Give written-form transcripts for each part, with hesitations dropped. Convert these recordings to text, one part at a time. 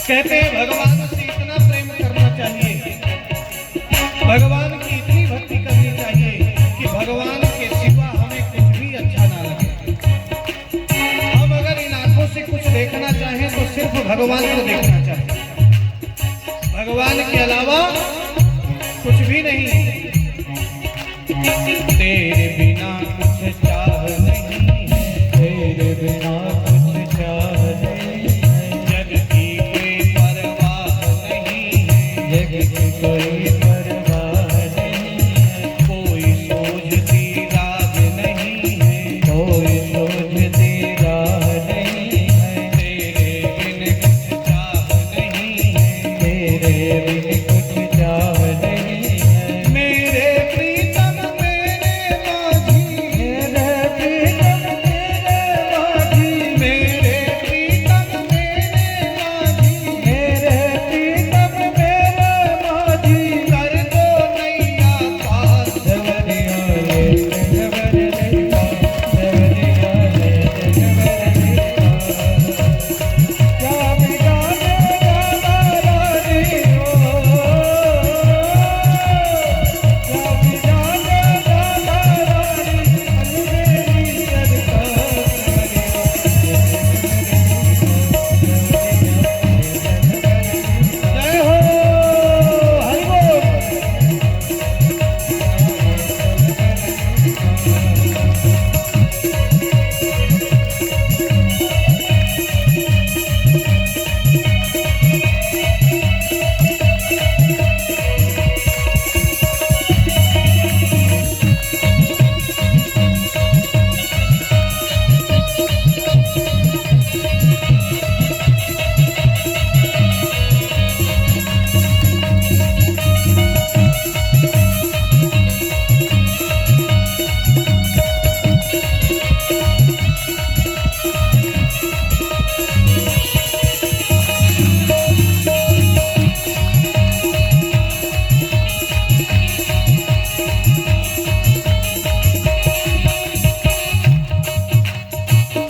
कहते हैं भगवान से इतना प्रेम करना चाहिए, भगवान की इतनी भक्ति करनी चाहिए कि भगवान के सिवा हमें कुछ भी अच्छा ना लगे। हम अगर इन आंखों से कुछ देखना चाहें तो सिर्फ भगवान को देखना चाहिए, भगवान के अलावा कुछ भी नहीं। तेरे बिना कुछ चाह नहीं है, तेरे बिना कुछ चाह नहीं है, जग की कोई परवाह नहीं है, जग की कोई परवाह नहीं है, कोई सोचती राह नहीं है, कोई सोचती राह नहीं है, तेरे बिन कुछ चाह नहीं है, तेरे बिन कुछ चाह नहीं है। मेरे प्रीतम मेरे माझी, मेरे प्रीतम मेरे माझी, मेरे प्रीतम मेरे माझी, मेरे प्रीतम मेरे माझी, कर दो नैया पार देवरिया ले, देवरिया देवरिया ले, देवरिया क्या बिगाड़े राधा रानी हो, क्या बिगाड़े राधा रानी अंधेरी सरकार जय हो हरि बोल।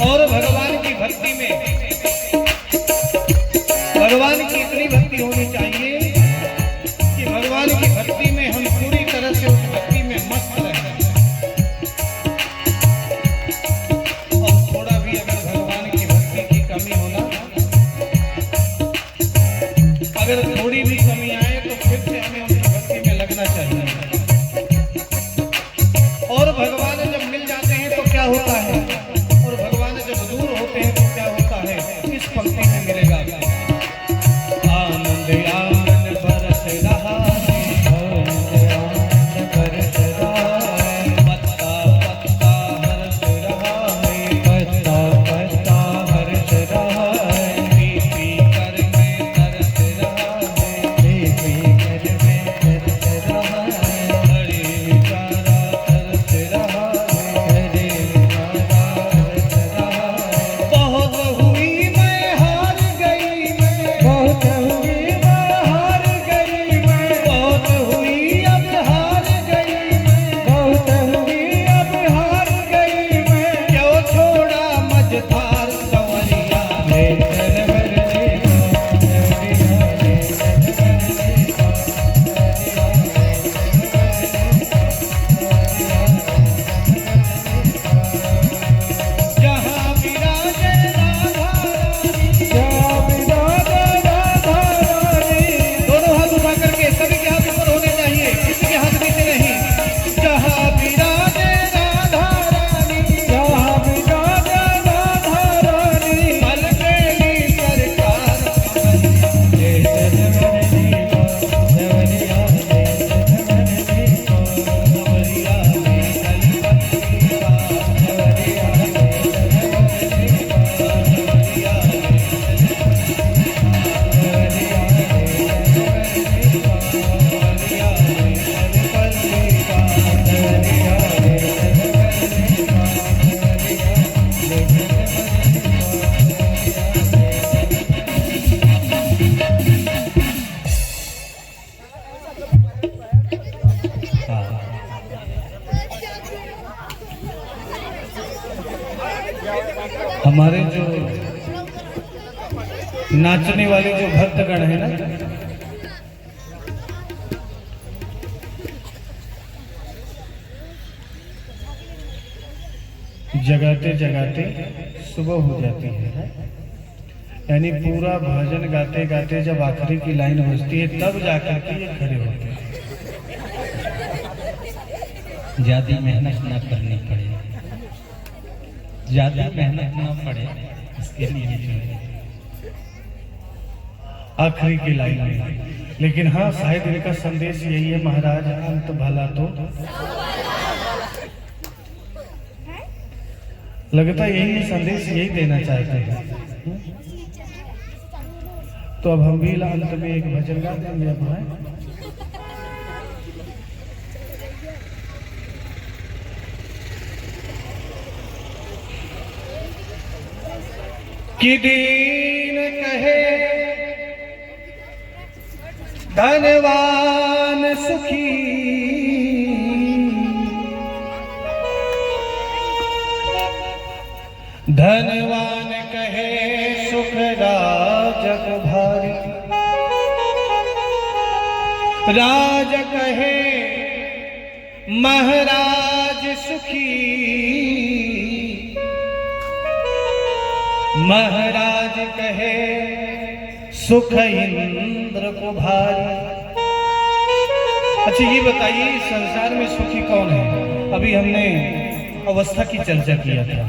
और भगवान की भक्ति में भगवान की इतनी भक्ति होनी चाहिए कि भगवान की भक्ति में हम पूरी तरह से उस भक्ति में मस्त रहें। और थोड़ा भी अगर भगवान की भक्ति की कमी होना, अगर थोड़ी भी कमी आए तो फिर से हमें उस भक्ति में लगना चाहिए। और भगवान जब मिल जाते हैं तो क्या होता है, और भगवान जब दूर होते हैं तो क्या होता है, इस पंक्ति में मिलेगा। आनंद आनंद बरस रहा है, आनंद आनंद बरस रहा है, पत्ता पत्ता हर्ष रहा है, पत्ता पत्ता हर्ष रहा है, पी कर में तरस रहा है, पी कर में तरस रहा है, हरे विचारा तरस रहा है, हरे विचारा तरस रहा है। बहुत हुई मैं हार गई मैं, बहुत हुई मैं हार गई मैं, बहुत हुई अब हार गई मैं, बहुत हुई अब हार गई मैं, क्यों छोड़ा मझधार कंवरिया ले देवरिया, देवरिया ले जहाँ विराजे राधा रानी, जहाँ विराजे राधा रानी, दोनों हाथ उठा करके सभी के हाथ ऊपर होने चाहिए, किसी के हाथ नीचे नहीं। जहाँ विराजे राधा रानी, जहाँ विराजे राधा रानी, बल मेरी सरकार ले देवरिया, देवरिया ले देवरिया, देवरिया ले कलकत्ता, देवरिया हमारे जो नाचने वाले जो भक्तगण है ना, जगाते जगाते सुबह हो जाती है, यानी पूरा भजन गाते गाते जब आखिरी की लाइन बजती है तब जाकर के ये खड़े होते हैं। ज्यादा मेहनत ना करनी पड़े, ज्यादा मेहनत ना पड़े, इसके लिए जो है आखिरी की लाइन में। लेकिन हाँ, शायद इनका संदेश यही है, महाराज अंत भला तो लगता यही संदेश यही देना चाहते हैं। तो अब हम भी अंत में एक भजन गा देंगे अपना। कि दीन कहे धनवान सुखी, धनवान कहे सुख राजक भारी, राज कहे महाराज सुखी, महाराज कहे सुख इंद्र को भारी। अच्छा ये बताइए, संसार में सुखी कौन है? अभी हमने अवस्था की चर्चा किया था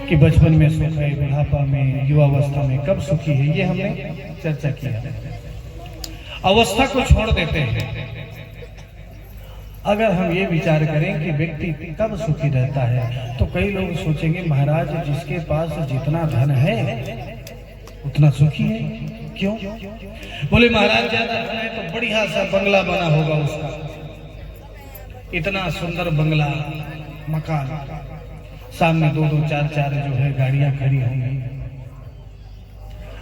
कि बचपन में सुख है, बुढ़ापा में, युवावस्था में कब सुखी है, ये हमने चर्चा किया। अवस्था को छोड़ देते हैं। अगर हम ये विचार करें कि व्यक्ति कब सुखी रहता है, तो कई लोग सोचेंगे महाराज जिसके पास जितना धन है उतना सुखी है। क्यों? बोले महाराज ज्यादा धन है तो बढ़िया सा बंगला बना होगा उसका, इतना सुंदर बंगला, मकान, सामने दो दो चार चार जो है गाड़ियां खड़ी होंगी,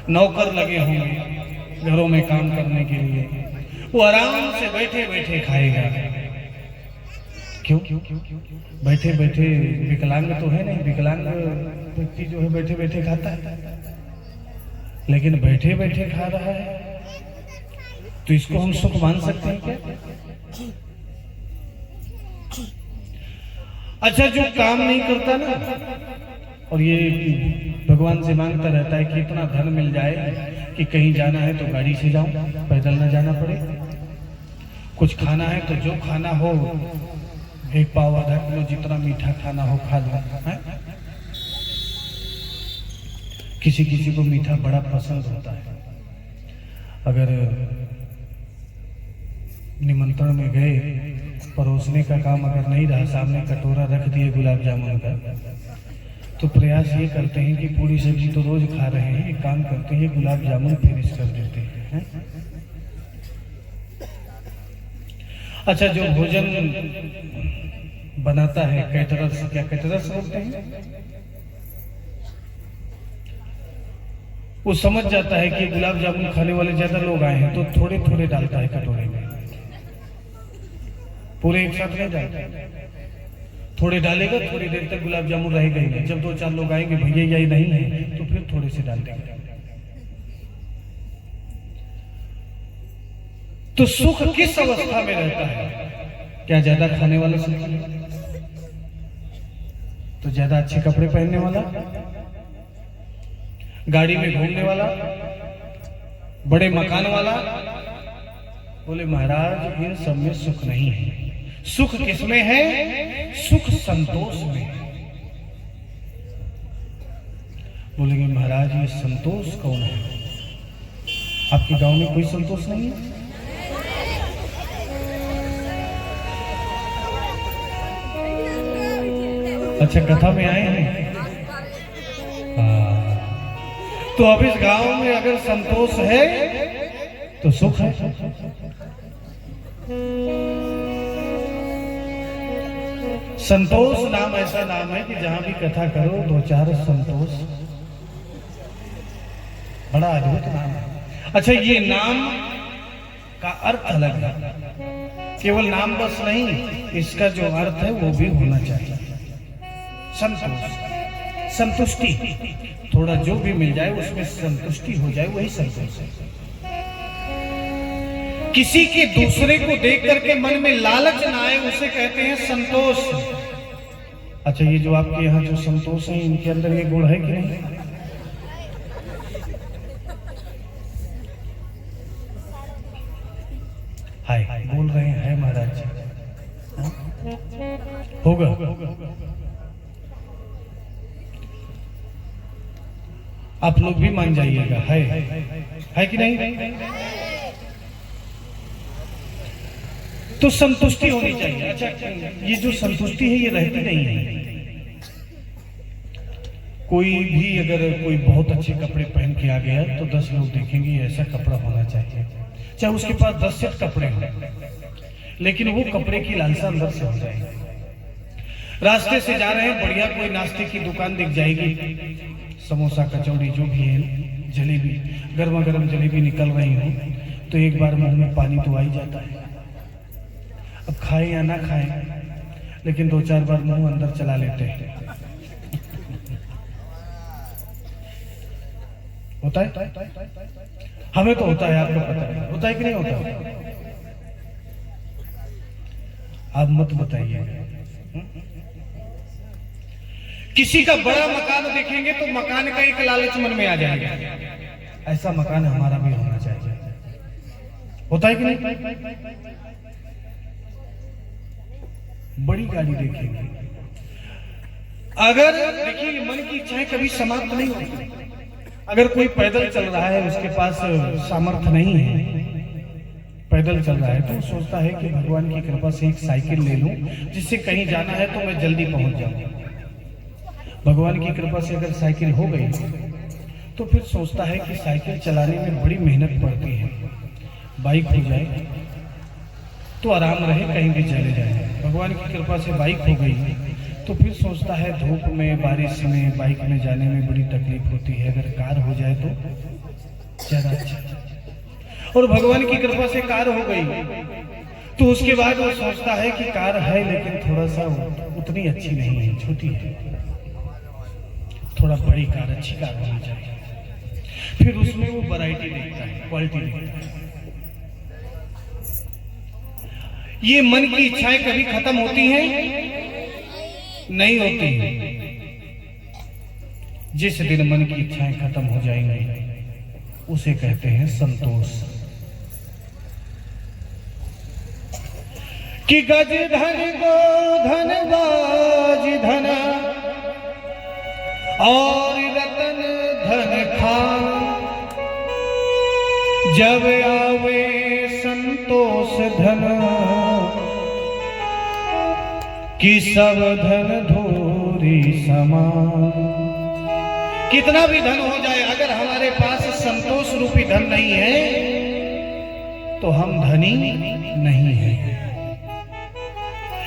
नौकर लगे होंगे घरों में काम करने के लिए, वो आराम से बैठे बैठे खाएगा। क्यों? बैठे बैठे विकलांग तो है नहीं, विकलांग व्यक्ति जो है बैठे बैठे खाता है, लेकिन बैठे बैठे खा रहा है, तो इसको हम सुख मान सकते हैं क्या? अच्छा जो काम नहीं करता ना, और ये भगवान से मांगता रहता है कि इतना धन मिल जाए कि कहीं जाना है तो गाड़ी से जाऊं, पैदल ना जाना पड़े, कुछ खाना है तो जो खाना हो, एक पाव आधा किलो जितना मीठा खाना हो खा लो। किसी किसी को मीठा बड़ा पसंद होता है। अगर निमंत्रण में गए, परोसने का काम अगर नहीं रहा, सामने कटोरा रख दिए गुलाब जामुन का, तो प्रयास ये करते हैं कि पूरी सब्जी तो रोज खा रहे हैं, एक काम करते हैं गुलाब जामुन फिनिश कर देते हैं। अच्छा जो भोजन बनाता है कैटरर्स, क्या कैटरर्स बोलते हैं, वो समझ जाता है कि गुलाब जामुन खाने वाले ज्यादा लोग आए हैं, तो थोड़े थोड़े डालता है कटोरे में, पूरे एक साथ नहीं डालता, थोड़े डालेगा, थोड़ी देर तक गुलाब जामुन रहेगा ही नहीं। जब दो चार लोग आएंगे भैया यही नहीं है, तो फिर थोड़े से डाल देंगे। तो सुख किस अवस्था में रहता है? क्या ज्यादा खाने वाला सुख है? तो ज्यादा अच्छे कपड़े पहनने वाला, गाड़ी में घूमने वाला, बड़े मकान वाला? बोले महाराज इन सब में सुख नहीं है। सुख किसमें है? सुख संतोष में। बोलेंगे महाराज ये संतोष कौन है? आपके गांव में कोई संतोष नहीं है? अच्छा कथा में आए हैं। तो अब इस गांव में अगर संतोष है तो सुख है। संतोष नाम ऐसा नाम है कि जहां भी कथा करो दो चार संतोष, बड़ा अद्भुत नाम है। अच्छा ये नाम का अर्थ अलग है, केवल नाम बस नहीं, इसका जो अर्थ है वो भी होना चाहिए। संतोष, संतुष्टि, थोड़ा जो भी मिल जाए उसमें संतुष्टि हो जाए, वही संतोष है। किसी के दूसरे को देख करके मन में लालच ना आए, उसे कहते हैं संतोष। अच्छा, ये जो आपके यहाँ जो संतोष है, इनके अंदर ये गुण है कि नहीं? हाय बोल रहे हैं महाराज जी, होगा। आप लोग भी मान जाइएगा, है कि नहीं? तो संतुष्टि होनी चाहिए। अच्छा, ये जो संतुष्टि है ये रहती नहीं है। कोई भी अगर कोई बहुत अच्छे कपड़े पहन के आ गया तो 10 लोग देखेंगे ऐसा कपड़ा होना चाहिए, चाहे उसके पास 10 सेट कपड़े हो, लेकिन वो कपड़े की लालसा अंदर से हो जाएगी। रास्ते से जा रहे हैं, बढ़िया कोई नाश्ते की दुकान दिख जाएगी, समोसा कचौड़ी जो भी है, जलेबी, गर्मा गर्म जलेबी निकल रही हो, तो एक बार मुंह में पानी तो आ ही जाता है। अब खाए या ना खाए, लेकिन 2-4 बार मुंह अंदर चला लेते हैं। होता है? हमें तो होता है, आपको पता है, होता है कि नहीं होता? आप मत बताइए। किसी का बड़ा मकान देखेंगे तो मकान का एक लालच मन में आ जाएगा, ऐसा मकान हमारा भी होना चाहिए। होता है कि नहीं? बड़ी गाड़ी देखेंगे, अगर देखिए मन की इच्छाएं कभी समाप्त नहीं होती। अगर कोई पैदल चल रहा है, उसके पास सामर्थ्य नहीं है, पैदल चल रहा है, तो सोचता है कि भगवान की कृपा से एक साइकिल ले लूं, जिससे कहीं जाना है तो मैं जल्दी पहुंच जाऊं। भगवान की कृपा से अगर साइकिल हो गई तो फिर सोचता है कि साइकिल चलाने में बड़ी मेहनत पड़ती है, बाइक हो जाए तो आराम रहे, कहीं भी चले जाए। भगवान की कृपा से बाइक हो गई तो फिर सोचता है धूप में, बारिश में बाइक में जाने में बड़ी तकलीफ होती है, अगर कार हो जाए तो ज्यादा अच्छा। और भगवान की कृपा से कार हो गई तो उसके बाद वो सोचता है कि कार है लेकिन थोड़ा सा उतनी अच्छी नहीं है, छोटी है, थोड़ा बड़ी कार, अच्छी कार होनी चाहिए। फिर उसमें वो वैरायटी देखता है, क्वालिटी देखता है। ये मन की इच्छाएं कभी खत्म होती हैं? नहीं होती। जिस दिन मन की इच्छाएं खत्म हो जाएंगी उसे कहते हैं संतोष। कि गज धन गो धन बाज धन और रतन धन खान, जब आवे संतोष धन कि सब धन धूरी समान। कितना भी धन हो जाए, अगर हमारे पास संतोष रूपी धन नहीं है तो हम धनी नहीं है।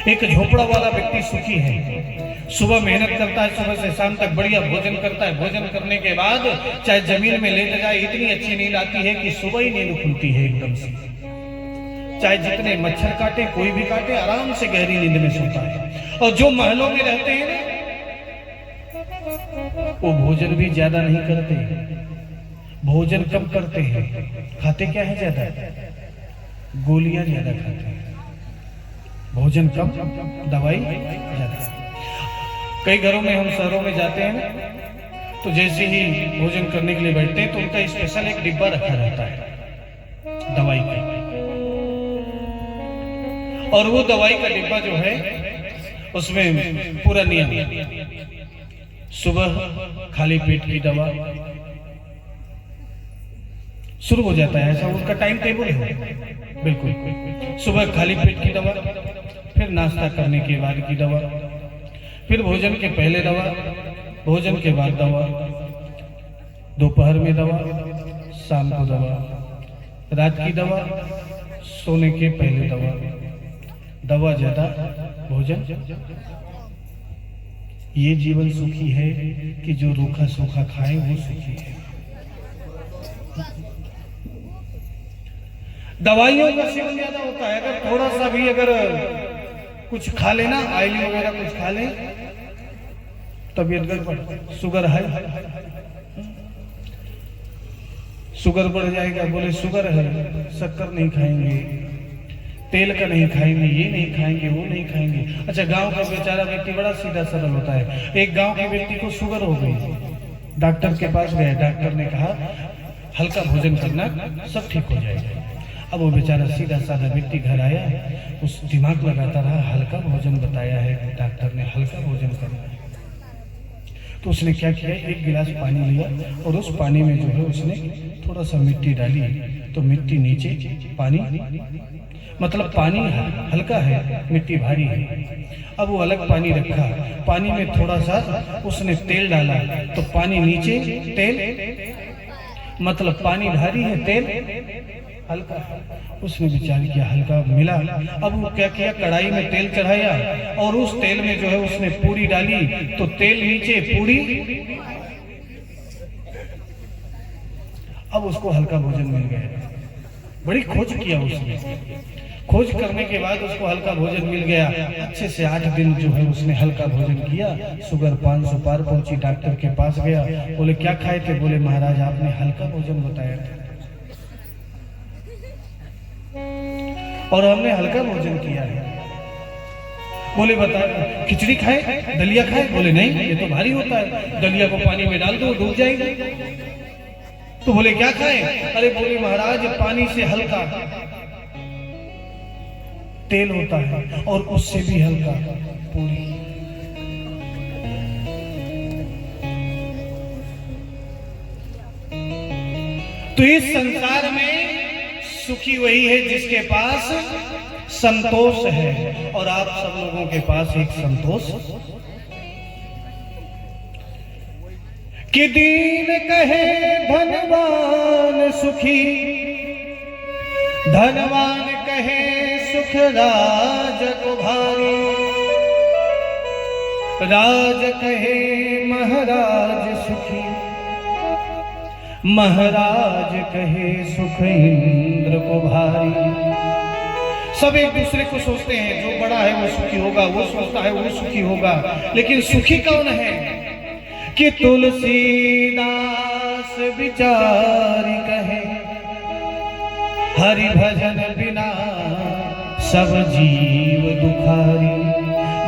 एक झोपड़ा वाला व्यक्ति सुखी है, सुबह मेहनत करता है, सुबह से शाम तक बढ़िया भोजन करता है, भोजन करने के बाद चाहे जमीन में लेट जाए, इतनी अच्छी नींद आती है कि सुबह ही नींद खुलती है एकदम से। चाहे जितने मच्छर काटे, कोई भी काटे, आराम से गहरी नींद में सोता है। और जो महलों में रहते हैं ना, वो भोजन भी ज्यादा नहीं करते, भोजन कम करते हैं। खाते क्या है ज्यादा? गोलियां ज्यादा खाते हैं, भोजन कम, दवाई ज्यादा। कई घरों में, हम शहरों में जाते हैं ना, तो जैसे ही भोजन करने के लिए बैठते हैं तो उनका स्पेशल एक डिब्बा रखा रहता है दवाई का, और वो दवाई का डिब्बा जो है उसमें पूरा नियम, सुबह खाली पेट की दवा शुरू हो जाता है, ऐसा उनका टाइम टेबल है बिल्कुल। सुबह खाली पेट की दवा, फिर नाश्ता करने के बाद की दवा, फिर भोजन के पहले दवा, भोजन के बाद दवा, दोपहर में दवा, शाम को दवा, रात की दवा, सोने के पहले दवा, दवा ज्यादा, भोजन। ये जीवन सुखी है कि जो रूखा सूखा खाए वो सुखी है। दवाइयों का सेवन ज्यादा होता है, अगर थोड़ा सा भी अगर कुछ खा लेना, ऑयली वगैरह कुछ खा लें तबीयत गड़बड़, शुगर है, शुगर बढ़ जाएगा, बोले शुगर है, शक्कर नहीं खाएंगे, तेल का नहीं खाएंगे, ये नहीं खाएंगे, वो नहीं खाएंगे। अच्छा, गांव का बेचारा व्यक्ति बड़ा सीधा सरल होता है। एक गांव के व्यक्ति को शुगर हो गई, डॉक्टर के पास गए, डॉक्टर ने कहा हल्का भोजन करना, सब ठीक हो जाएगा। अब वो बेचारा सीधा साधा व्यक्ति घर आया, उस दिमाग लगाता रहा, हल्का भोजन बताया है डॉक्टर ने, हल्का भोजन करना है। तो उसने क्या किया, एक गिलास पानी लिया और उस पानी में जो है उसने थोड़ा सा मिट्टी डाली, तो मिट्टी नीचे, पानी मतलब पानी हल्का है, मिट्टी भारी है। अब वो अलग पानी रखा, पानी में थोड़ा सा उसने तेल डाला, तो पानी नीचे, तेल मतलब पानी भारी है, तेल हल्का। उसने विचार किया, हल्का मिला। अब वो क्या किया, कढ़ाई में तेल चढ़ाया और उस तेल में जो है उसने पूरी डाली, तो तेल नीचे, पूरी। अब उसको हल्का भोजन मिल गया। बड़ी खोज किया उसने, खोज करने के बाद उसको हल्का भोजन मिल गया। अच्छे से 8 दिन जो है उसने हल्का भोजन किया। शुगर 500 पार पहुंची, डॉक्टर के पास गया, बोले क्या खाए थे? बोले महाराज आपने हल्का भोजन बताया था और हमने हल्का भोजन किया है। बोले बता, खिचड़ी खाए, दलिया खाए? बोले नहीं, ये तो भारी होता है, दलिया को पानी में डाल दो, डूब जाएगा। तो बोले क्या खाए? अरे बोले महाराज पानी से हल्का तेल होता है और उससे भी हल्का पूरी। तो इस संसार में सुखी वही है जिसके पास संतोष है, और आप सब लोगों के पास एक संतोष। कि दीन कहे धनवान सुखी, धनवान कहे सुख राज को भारी, राज कहे महाराज सुखी, महाराज कहे सुख इंद्र को भारी। सब एक दूसरे को सोचते हैं, जो बड़ा है वो सुखी होगा, वो सोचता है वो सुखी होगा, लेकिन सुखी कौन है? कि तुलसीदास विचारी कहे, हरि भजन बिना सब जीव दुखारी।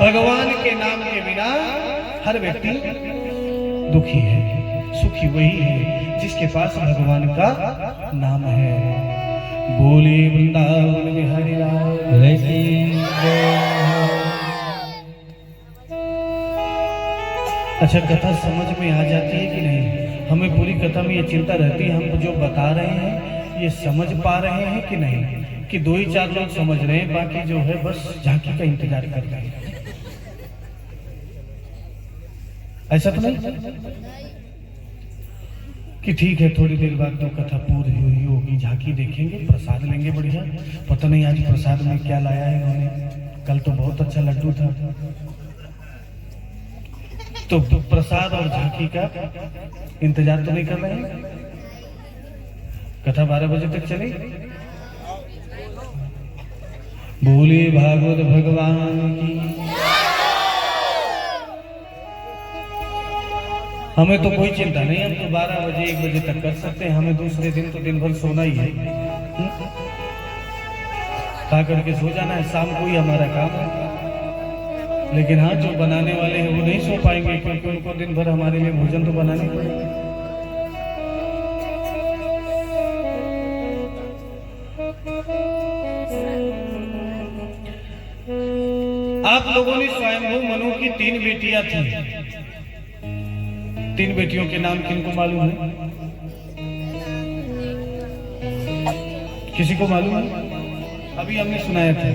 भगवान के नाम के बिना हर व्यक्ति दुखी है। सुखी वही है जिसके पास भगवान का नाम है। बोले वृंदावन बिहारी लाल की। अच्छा, कथा समझ में आ जाती है कि नहीं? हमें पूरी कथा में ये चिंता रहती है, हम जो बता रहे हैं ये समझ पा रहे हैं कि नहीं, कि 2 ही 4 लोग समझ रहे हैं, बाकी जो है बस झांकी का इंतजार कर रहे हैं। ऐसा तो नहीं कि ठीक है थोड़ी देर बाद 2 कथा पूरी हुई होगी, झांकी देखेंगे, प्रसाद लेंगे बढ़िया। पता नहीं आज प्रसाद में क्या लाया है इन्होंने, कल तो बहुत अच्छा लड्डू था। तो प्रसाद और झांकी का इंतजार तो नहीं कर रहे हैं? कथा 12 बजे तक चली। बोले भागवत भगवान की। हमें तो कोई चिंता नहीं, हम तो 12 बजे 1 बजे तक कर सकते हैं। हमें दूसरे दिन तो दिन भर सोना ही है, खा करके सो जाना है, शाम को ही हमारा काम है। लेकिन हाँ, जो बनाने वाले हैं वो नहीं सो पाएंगे, क्योंकि उनको दिन भर हमारे लिए भोजन तो बनाना ही पड़ेगा। आप लोगों ने स्वयंभू मनु की 3 बेटियां थी। 3 बेटियों के नाम किनको मालूम है? किसी को मालूम है? अभी हमने सुनाया था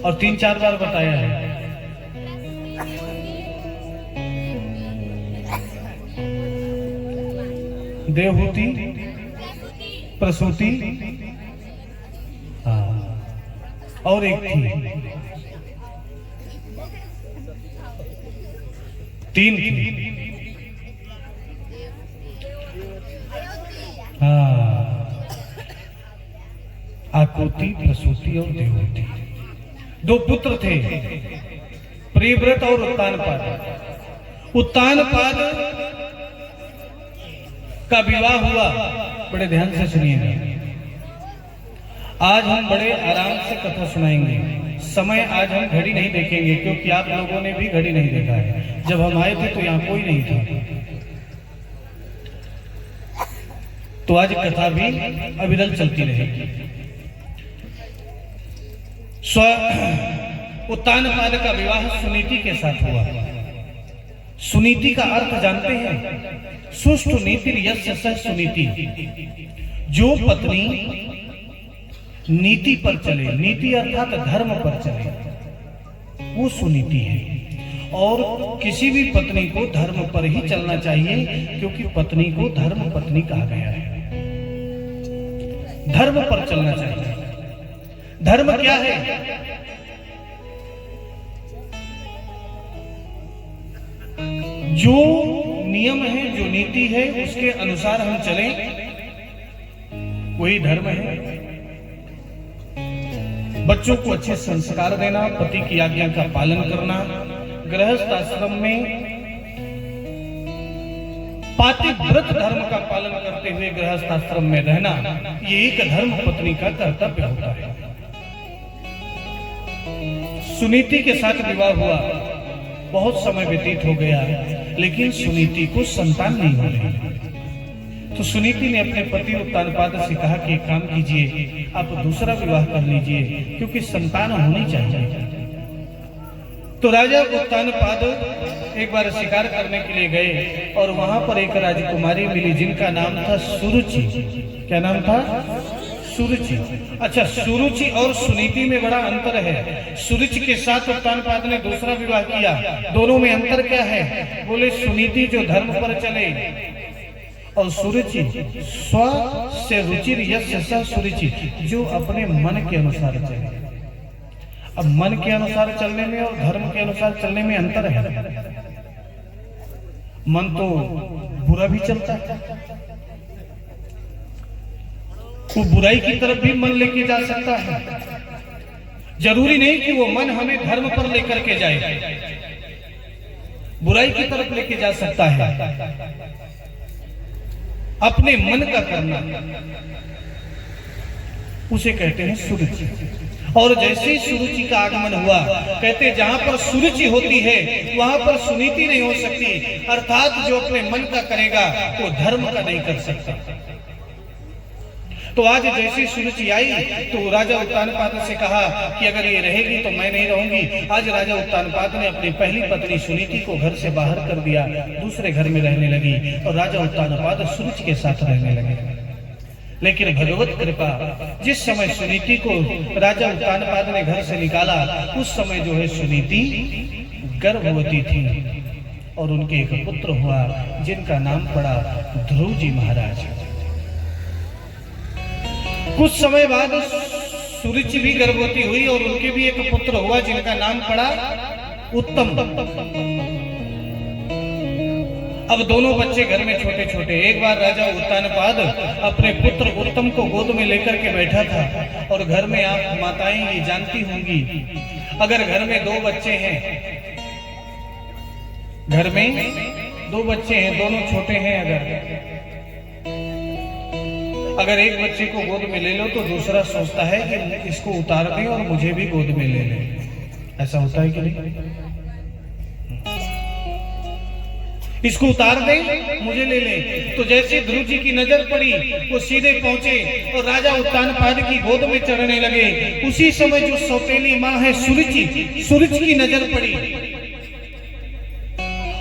और 3-4 बार बताया है। देवहूति, प्रसूति, और एक थी, 3 थी। आकुति, प्रसूति और देवहूति। 2 पुत्र थे, प्रियव्रत और उत्तानपाद। उत्तानपाद का विवाह हुआ। बड़े ध्यान से सुनिएगा, आज हम बड़े आराम से कथा सुनाएंगे। समय आज हम घड़ी नहीं देखेंगे, क्योंकि आप लोगों ने भी घड़ी नहीं देखा है। जब हम आए थे तो यहाँ कोई नहीं था, तो आज कथा भी अविरल चलती रहेगी। उत्तानपाद का विवाह सुनीति के साथ हुआ। सुनीति का अर्थ जानते हैं? सुष्ठु नीति यस्य सह सुनीति। जो पत्नी नीति पर चले, नीति अर्थात धर्म पर चले, वो सुनीति है। और किसी भी पत्नी को धर्म पर ही चलना चाहिए, क्योंकि पत्नी को धर्म पत्नी कहा गया है। धर्म पर चलना चाहिए। धर्म क्या है? जो नियम है, जो नीति है, उसके अनुसार हम चलें, वही धर्म है। बच्चों को अच्छे संस्कार देना, पति की आज्ञा का पालन करना, गृहस्थ आश्रम में पातिव्रत धर्म का पालन करते हुए गृहस्थ आश्रम में रहना, ये एक धर्म पत्नी का कर्तव्य होता है। सुनीति के साथ विवाह हुआ, बहुत समय व्यतीत हो गया, लेकिन सुनीति को संतान नहीं हो रही। तो सुनीति ने अपने पति उत्तानपाद से कहा कि एक काम कीजिए, आप दूसरा विवाह कर लीजिए, क्योंकि संतान होनी चाहिए। तो राजा उत्तानपाद एक बार शिकार करने के लिए गए, और वहां पर एक राजकुमारी मिली जिनका नाम था सुरुचि। क्या नाम था? सुरुचि। अच्छा, सुरुचि और सुनीति में बड़ा अंतर है। सुरुचि के साथ उत्तानपाद ने दूसरा विवाह किया। दोनों में अंतर क्या है? बोले सुनीति जो धर्म पर चले, और सुरुचि स्व से रुचिर यस्य सह सुरुचि, जो अपने मन के अनुसार चले। अब मन के अनुसार चलने में और धर्म के अनुसार चलने में अंतर है। मन तो बुरा भी चलता है, वो बुराई की तरफ भी मन लेके जा सकता है। जरूरी नहीं कि वो मन हमें धर्म पर लेकर के जाए, बुराई की तरफ लेके जा सकता है। अपने मन का करना, उसे कहते हैं सुरुचि। और जैसे ही सुरुचि का आगमन हुआ, कहते जहां पर सुरुचि होती है वहां पर सुनीति नहीं हो सकती। अर्थात जो अपने मन का करेगा वो धर्म का नहीं कर सकता। तो आज जैसी सुरुचि आई तो राजा उत्तानपाद से कहा कि अगर ये रहेगी तो मैं नहीं रहूंगी। आज राजा उत्तानपाद ने अपनी पहली पत्नी सुनीति को घर से बाहर कर दिया, दूसरे घर में रहने लगी, और राजा उत्तानपाद सुरुचि के साथ रहने लगे। लेकिन भगवत कृपा, जिस समय सुनीति को राजा उत्तानपाद ने घर से निकाला, उस समय जो है सुनीति गर्भवती थी, और उनके एक पुत्र हुआ जिनका नाम पड़ा ध्रुव जी महाराज। कुछ समय बाद सुरुचि भी गर्भवती हुई, और उनके भी एक पुत्र हुआ जिनका नाम पड़ा उत्तम। अब दोनों बच्चे घर में छोटे छोटे। एक बार राजा उत्तानपाद अपने पुत्र उत्तम को गोद में लेकर के बैठा था, और घर में आप माताएं ये जानती होंगी, अगर घर में दो बच्चे हैं, घर में दो बच्चे हैं, दोनों छोटे हैं, अगर एक बच्चे को गोद में ले लो तो दूसरा सोचता है कि इसको उतार दें और मुझे भी गोद में ले लें। ऐसा होता है कि नहीं? इसको उतार दें, मुझे ले लें। तो जैसे ध्रुव जी की नजर पड़ी, वो सीधे पहुंचे और राजा उत्तानपाद की गोद में चढ़ने लगे। उसी समय जो सौतेली माँ है सुरुचि की नजर पड़ी,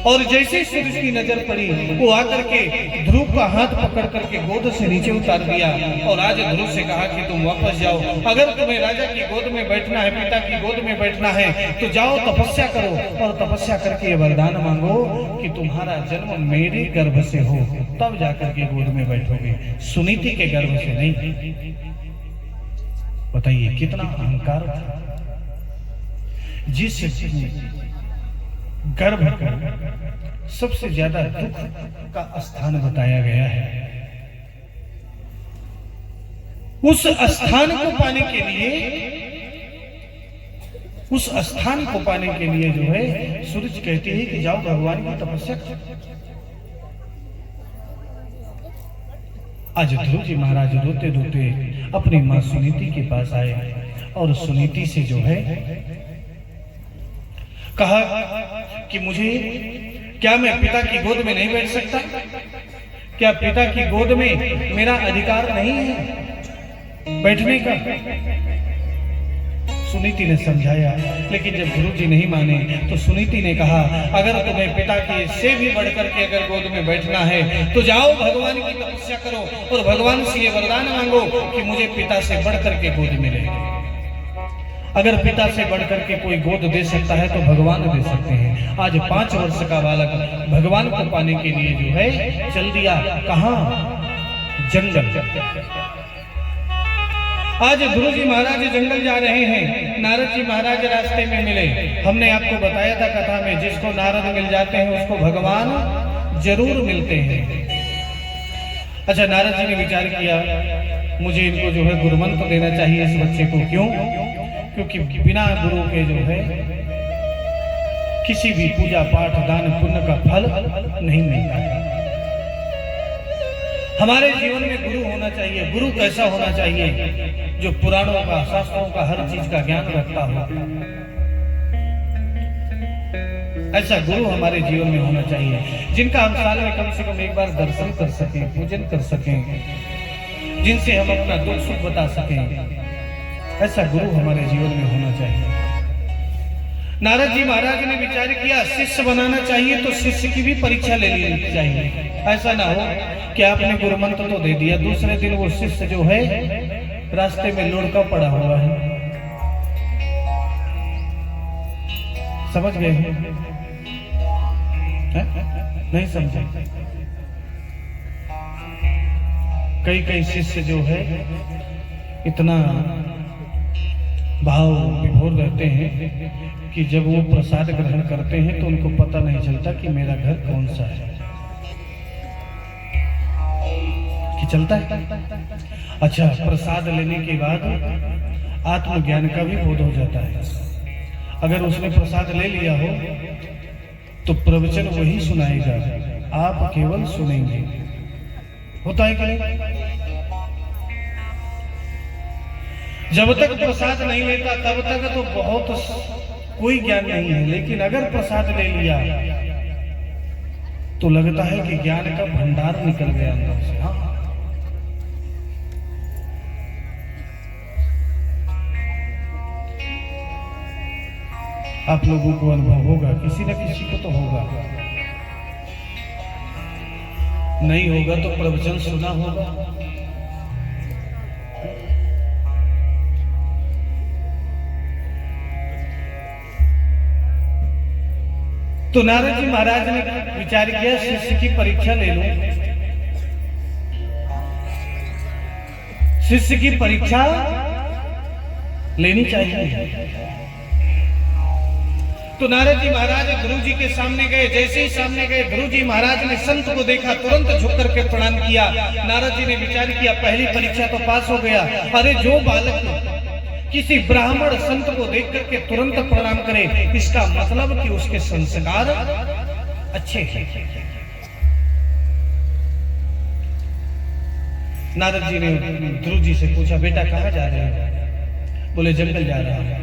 और जैसे सूरज की नजर पड़ी, वो आकर के ध्रुव का हाथ पकड़ करके गोद से नीचे उतार दिया, और आज ध्रुव से कहा कि तुम वापस जाओ। अगर तुम्हें राजा की गोद में बैठना है, पिता की गोद में बैठना है, तो जाओ तपस्या करो, और तपस्या करके ये वरदान मांगो कि तुम्हारा जन्म मेरे गर्भ से हो, तब जाकर के गोद में बैठोगे, सुनीति के गर्भ से नहीं। बताइए कितना अहंकार था। जिस गर्भ को सबसे ज्यादा दुख का स्थान बताया गया है, उस स्थान को पाने के लिए उस स्थान को पाने के लिए जो है सूरज कहती है कि जाओ भगवान की तपस्या करो। आज ध्रुव जी महाराज रोते रोते अपनी मां सुनीति के पास आए और सुनीति से जो है कहा कि मुझे, क्या मैं पिता की गोद में नहीं बैठ सकता? क्या पिता की गोद में मेरा अधिकार नहीं है बैठने का? सुनीति ने समझाया, लेकिन जब गुरु जी नहीं माने तो सुनीति ने कहा, अगर तुम्हें पिता की से भी बढ़कर के अगर गोद में बैठना है तो जाओ भगवान की तपस्या करो और भगवान से ये वरदान मांगो कि मुझे पिता से बढ़कर के गोद मिले। अगर पिता से बढ़कर के कोई गोद दे सकता है तो भगवान दे सकते हैं। आज 5 वर्ष का बालक भगवान को पाने के लिए जो है चल दिया, कहां? जंगल। आज ध्रुव जी महाराज जंगल जा रहे हैं, नारद जी महाराज रास्ते में मिले। हमने आपको बताया था कथा में, जिसको नारद मिल जाते हैं उसको भगवान जरूर मिलते हैं। अच्छा, नारद जी ने विचार किया, मुझे इनको जो है गुरुमंत्र देना चाहिए इस बच्चे को। क्यों? क्योंकि बिना गुरु के जो है किसी भी पूजा पाठ दान पुण्य का फल नहीं मिलता है। हमारे जीवन में गुरु होना चाहिए। गुरु कैसा होना चाहिए? जो पुराणों का, शास्त्रों का, हर चीज का ज्ञान रखता हो, ऐसा गुरु हमारे जीवन में होना चाहिए, जिनका हम साल में कम से कम एक बार दर्शन कर सकें, पूजन कर सकें, जिनसे हम अपना दुख सुख बता सकें। ऐसा गुरु हमारे जीवन में होना चाहिए। नारद जी महाराज ने विचार किया, शिष्य बनाना चाहिए तो शिष्य की भी परीक्षा ले लेनी चाहिए। ऐसा ना हो कि आपने गुरु मंत्र तो दे दिया, दूसरे दिन वो शिष्य जो है रास्ते में लुढ़का पड़ा हुआ है। समझ गए हैं? नहीं समझे? कई शिष्य जो है इतना भाव विभोर रहते हैं कि जब वो प्रसाद ग्रहण करते हैं तो उनको पता नहीं चलता कि मेरा घर कौन सा है। कि चलता है? अच्छा, प्रसाद लेने के बाद आत्मज्ञान का भी बोध हो जाता है। अगर उसने प्रसाद ले लिया हो तो प्रवचन वही सुनाएगा, आप केवल सुनेंगे। होता है कि नहीं? जब तक प्रसाद नहीं लेता तब तक तो बहुत कोई ज्ञान नहीं है, लेकिन अगर प्रसाद ले लिया तो लगता है कि ज्ञान का भंडार निकल गया अंदर से। हाँ, आप लोगों को अनुभव होगा, किसी न किसी को तो होगा, नहीं होगा तो प्रवचन सुना होगा। तो नारद जी महाराज ने विचार किया, शिष्य की परीक्षा ले लूं। शिष्य की परीक्षा लेनी चाहिए। तो नारद जी महाराज ध्रुव जी के सामने गए। जैसे ही सामने गए, ध्रुव जी महाराज ने संत को देखा, तुरंत झुक करके प्रणाम किया। नारद जी ने विचार किया, पहली परीक्षा तो पास हो गया। अरे, जो बालक किसी ब्राह्मण संत को देख करके तुरंत प्रणाम करे, इसका मतलब कि उसके संस्कार अच्छे हैं। नारद जी ने ध्रुव जी से पूछा, बेटा कहाँ जा रहे हो? बोले जंगल जा रहा है।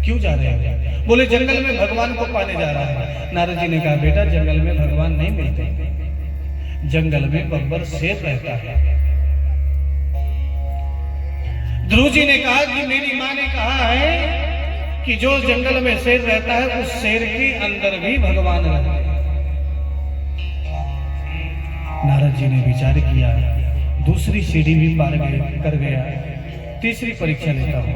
क्यों जा रहे हो? बोले जंगल में भगवान को पाने जा रहा है। नारद जी ने कहा, बेटा जंगल में भगवान नहीं मिलते, जंगल में बब्बर शेर रहता है। ध्रुव जी ने कहा कि मेरी माँ ने कहा है कि जो जंगल में शेर रहता है उस शेर के अंदर भी भगवान रहते हैं। नारद जी ने विचार किया, दूसरी सीढ़ी भी पार कर गया। तीसरी परीक्षा लेता हूँ।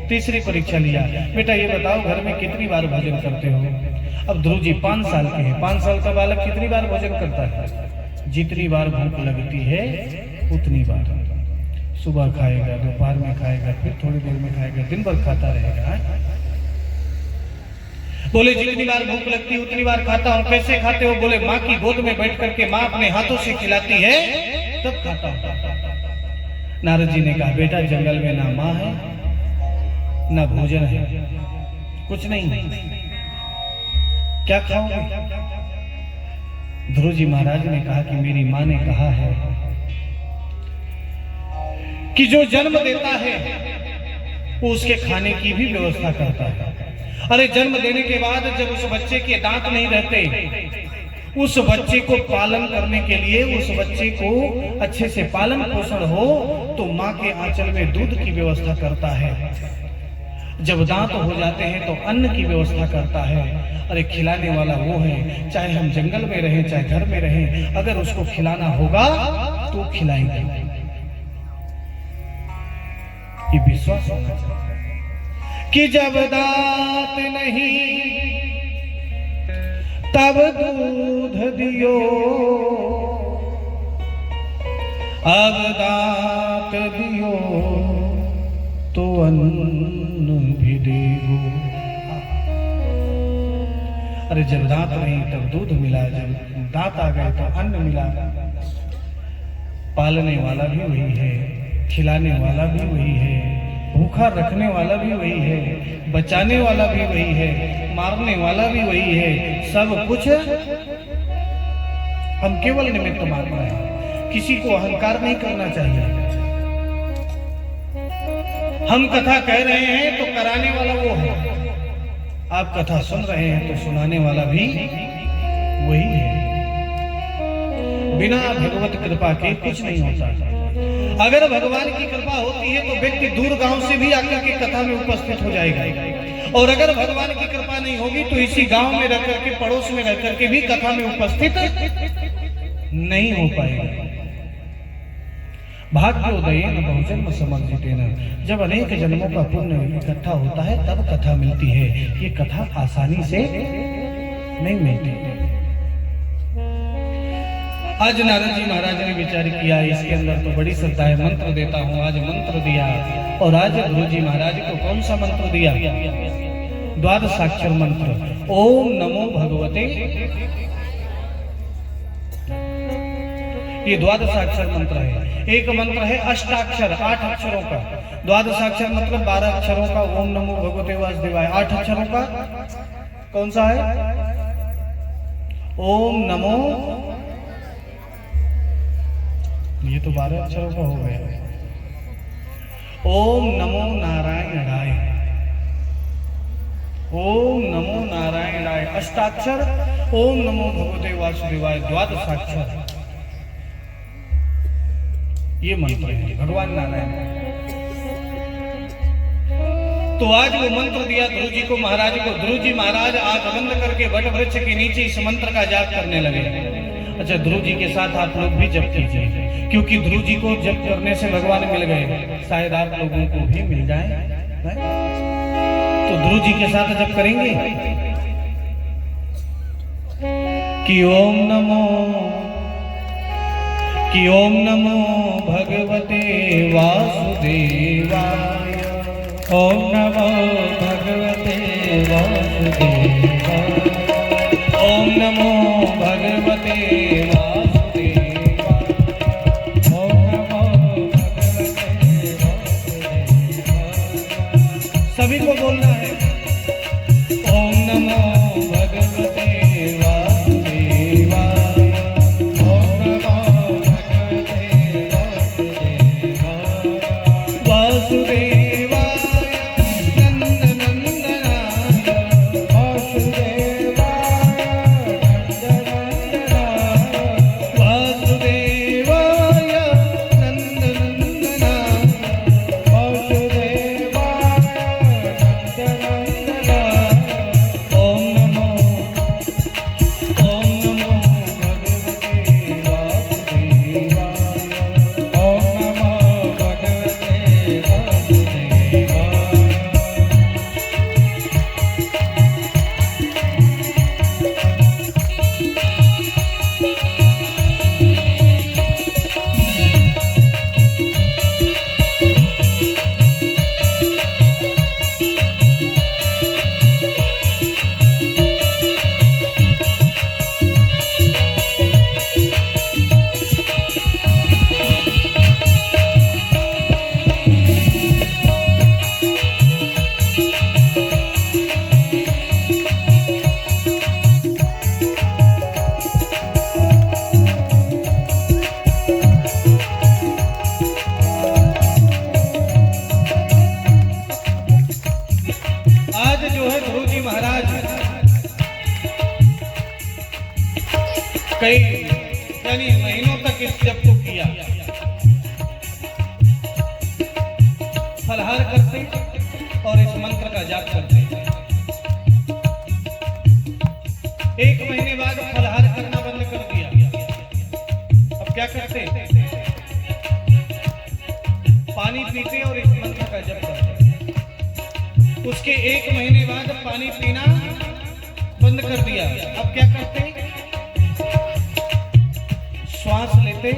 तीसरी परीक्षा लिया, बेटा ये बताओ घर में कितनी बार भोजन करते हो? अब ध्रुव जी 5 साल के हैं। 5 साल का बालक कितनी बार भोजन करता है? जितनी बार भूख लगती है उतनी बार। सुबह खाएगा, दोपहर में खाएगा, फिर थोड़ी देर में खाएगा, दिन भर खाता रहेगा। बोले जितनी बार भूख लगती है उतनी बार खाता हूँ। कैसे खाते हो? बोले माँ की गोद में बैठ करके माँ अपने हाथों से खिलाती है तब खाता हूँ। नारद जी ने कहा, बेटा जंगल में ना माँ है न भोजन है, कुछ नहीं। क्या खाओगे? ध्रुव जी महाराज ने कहा कि मेरी मां ने कहा है कि जो जन्म देता है वो उसके खाने की भी व्यवस्था करता है। अरे जन्म देने के बाद जब उस बच्चे के दांत नहीं रहते, उस बच्चे को पालन करने के लिए, उस बच्चे को अच्छे से पालन पोषण हो, तो माँ के आंचल में दूध की व्यवस्था करता है। जब दांत हो जाते हैं तो अन्न की व्यवस्था करता है। अरे खिलाने वाला वो है, चाहे हम जंगल में रहें चाहे घर में रहें, अगर उसको खिलाना होगा तो खिलाएंगे। ये विश्वास होना चाहिए कि जब दांत नहीं तब दूध दियो, अब दांत दियो तो अन्न भी देगो। अरे जब दांत नहीं तब दूध मिला, जब दांत आ गए तो अन्न मिला। पालने वाला भी वही है, खिलाने वाला भी वही है, भूखा रखने वाला भी वही है, बचाने वाला भी वही है, मारने वाला भी वही है। सब कुछ हम केवल निमित्त मात्र हैं। किसी को अहंकार नहीं करना चाहिए। हम कथा कह रहे हैं तो कराने वाला वो है, आप कथा सुन रहे हैं तो सुनाने वाला भी वही है। बिना भगवत कृपा के कुछ नहीं होता। अगर भगवान की कृपा होती है तो व्यक्ति दूर गांव से भी आकर के कथा में उपस्थित हो जाएगा, और अगर भगवान की कृपा नहीं होगी तो इसी गांव में रह करके, पड़ोस में रह करके भी कथा में उपस्थित नहीं हो पाएगा। भाग्योदयेन बहुजन्म समर्जितेन, जब अनेक जन्मों का पुण्य इकट्ठा होता है तब कथा मिलती है। ये कथा आसानी से नहीं मिलती। आज नारद जी महाराज ने विचार किया, इसके अंदर तो बड़ी श्रद्धा है, मंत्र देता हूं। आज मंत्र दिया, और आज ध्रुव जी महाराज को कौन सा मंत्र दिया? द्वादशाक्षर मंत्र, ओम नमो भगवते। ये द्वादशाक्षर मंत्र है। एक मंत्र है अष्टाक्षर, 8 अक्षरों का। द्वादशाक्षर मतलब 12 अक्षरों का ओम नमो भगवते वासुदेवाय। 8 अक्षरों का कौन सा है? ओम नमो, ये तो 12 अक्षरों का हो गया। ओम नमो नारायणाय, ओम नमो नारायणाय अष्टाक्षर, ओम नमो भगवते वासुदेवाय द्वादशाक्षर। ये मंत्र है भगवान नारायण। तो आज वो मंत्र दिया ध्रुव जी को, महाराज को। ध्रुव जी महाराज आंख बंद करके वट वृक्ष के नीचे इस मंत्र का जाप करने लगे। अच्छा, ध्रुव जी के साथ आप लोग भी जप कीजिए, क्योंकि ध्रुव जी को जप करने से भगवान मिल गए, शायद आप लोगों को भी मिल जाए। तो ध्रुव जी के साथ जप करेंगे कि ओम नमो भगवते वासुदेवाय, ओम नमो भगवते वासुदेवाय, ओम नमो भगवते वासुदेवाय, ओम नमो भगवते वासुदेवाय। सभी को बोलना है ओम नमो भगवते वासुदेवाय, ओम नमो भगवते वासुदेवाय, वासुदेवाय नंदनंदनाय, वासुदेवाय नंदनंदनाय, वासुदेवाय नंदनंदनाय, वासुदेवाय नंदनंदनाय, ओम जी महाराज कई यानी महीनों तक इस जप को किया, फलाहार करते और इस मंत्र का जाप करते। एक महीने बाद फलाहार करना बंद कर दिया। अब क्या करते? पानी पीते और इस मंत्र का जप करते। उसके एक महीने बाद पानी पीना बंद कर दिया। अब क्या करते? श्वास लेते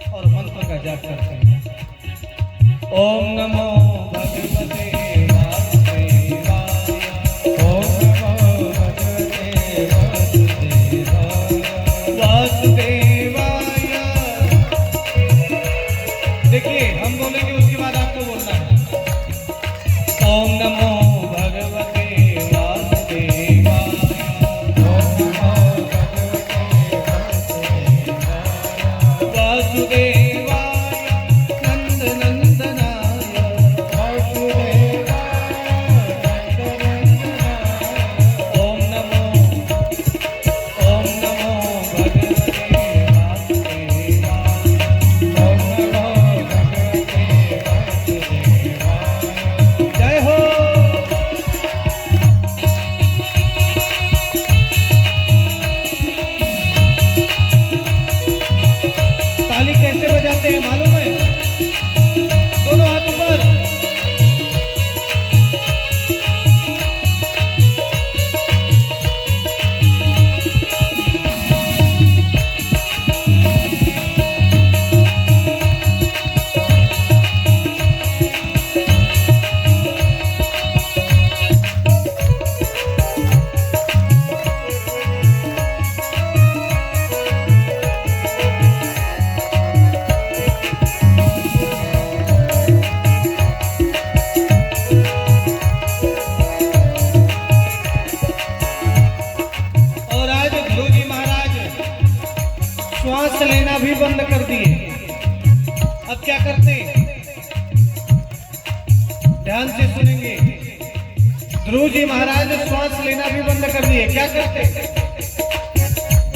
और मंत्र का जाप करते। ओम नमो भगवते वासुदेवाय, ओम नमो भगवते वासुदेवाय। देखिए हम बोलेंगे, उसके बाद आपको बोलना है। ओम नमो भगवते वासुदेवाय, ओम नमो भगवते वासुदेवाय, नंद नंदनाय वासुदेवाय, नंद नंदनाय। ओम नमो भगवते वासुदेवाय, ओम नमो भगवते वासुदेवाय। जय हो। ताली कैसे बजाते हैं मालूम है? दोनों हाथ ऊपर। और आज ध्रुव जी महाराज श्वास लेना भी बंद कर दिए। अब क्या करते? ध्यान से सुनेंगे। ध्रुव जी महाराज श्वास लेना भी बंद कर दिए। क्या करते?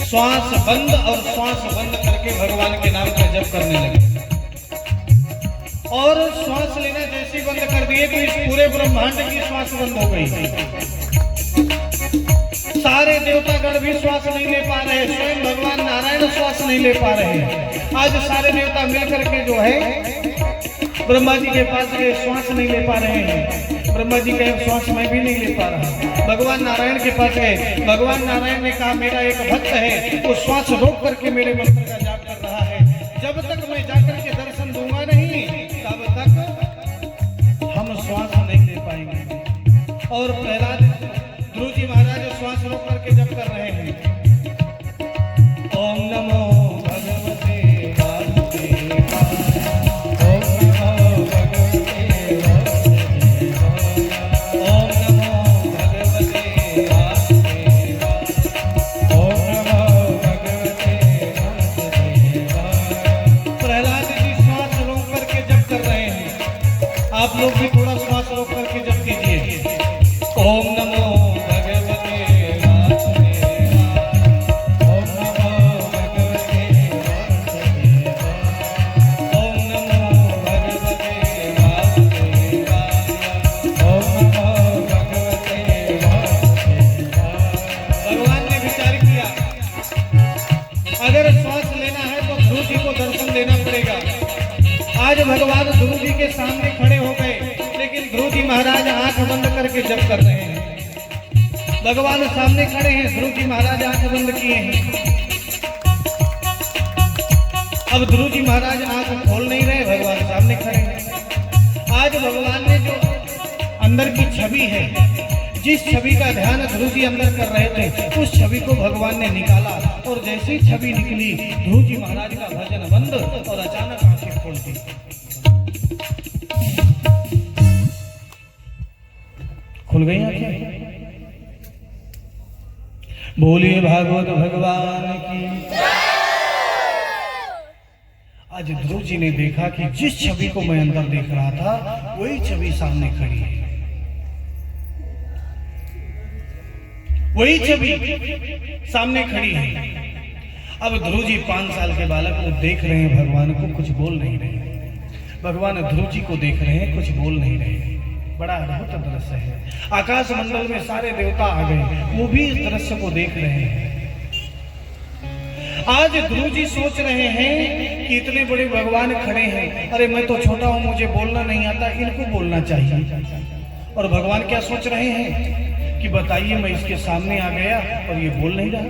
श्वास बंद और श्वास बंद करके भगवान के नाम का जप करने लगे। और श्वास लेना जैसे बंद कर दिए तो इस पूरे ब्रह्मांड की श्वास बंद हो गई। सारे देवतागण भी श्वास नहीं ले पा रहे, स्वयं भगवान नारायण श्वास नहीं ले पा रहे। आज सारे देवता मिलकर के जो है ब्रह्मा जी के पास गए, श्वास नहीं ले पा रहे हैं। ब्रह्मा जी कहे श्वास मैं भी नहीं ले पा रहा। भगवान नारायण के पास गए। भगवान नारायण ने कहा मेरा एक भक्त है, वो श्वास रोक करके मेरे मंत्र का जाप कर रहा है। जब तक मैं जाकर के दर्शन दूंगा नहीं, तब तक हम श्वास नहीं ले पाएंगे। और प्रहलाद ध्रुव जी महाराज श्वास रोक करके जप कर रहे हैं। ओम नमो भगवते वासुदेवाय, ओम नमो भगवते वासुदेवाय, ओम नमो भगवते वासुदेवाय, ओम नमो भगवते वासुदेवाय। प्रहलाद जी श्वास रोक करके जप कर रहे हैं। आप लोग भी थोड़ा श्वास रोक करके जप कीजिए। ओम नमो भगवते वासुदेवाय, ओम नमो भगवते वासुदेवाय, ओम नमो भगवते वासुदेवाय, ओम नमो भगवते वासुदेवाय। भगवान ने विचार किया, अगर श्वास लेना है तो ध्रुव जी को दर्शन देना पड़ेगा। आज भगवान ध्रुव जी के सामने खड़े हो गए, लेकिन ध्रुव जी महाराज आंख बंद करके जप कर रहे हैं। भगवान सामने खड़े हैं, ध्रुव जी महाराज आंख बंद किए हैं। अब ध्रुव जी महाराज आंख खोल नहीं रहे, भगवान सामने खड़े हैं। आज भगवान ने जो अंदर की छवि है, जिस छवि का ध्यान ध्रुव जी अंदर कर रहे थे, उस छवि को भगवान ने निकाला। और जैसी छवि निकली, ध्रुव जी महाराज का भजन बंद और अचानक आंखें खोल दी। खुल गई आंखें। बोलिए भागवत भगवान की। आज ध्रुव जी ने देखा कि जिस छवि को मैं अंदर देख रहा था, वही छवि सामने खड़ी है। वही छवि सामने खड़ी है। अब ध्रुव जी 5 साल के बालक को देख रहे हैं, भगवान को कुछ बोल नहीं रहे। भगवान ध्रुव जी को देख रहे हैं, कुछ बोल नहीं रहे। बड़ा अद्भुत दृश्य है। आकाश मंडल में सारे देवता आ गए, वो भी इस दृश्य को देख रहे हैं। आज ध्रुव जी सोच रहे हैं कि इतने बड़े भगवान खड़े हैं, अरे मैं तो छोटा हूं, मुझे बोलना नहीं आता, इनको बोलना चाहिए। और भगवान क्या सोच रहे हैं कि बताइए, मैं इसके सामने आ गया और ये बोल नहीं रहा।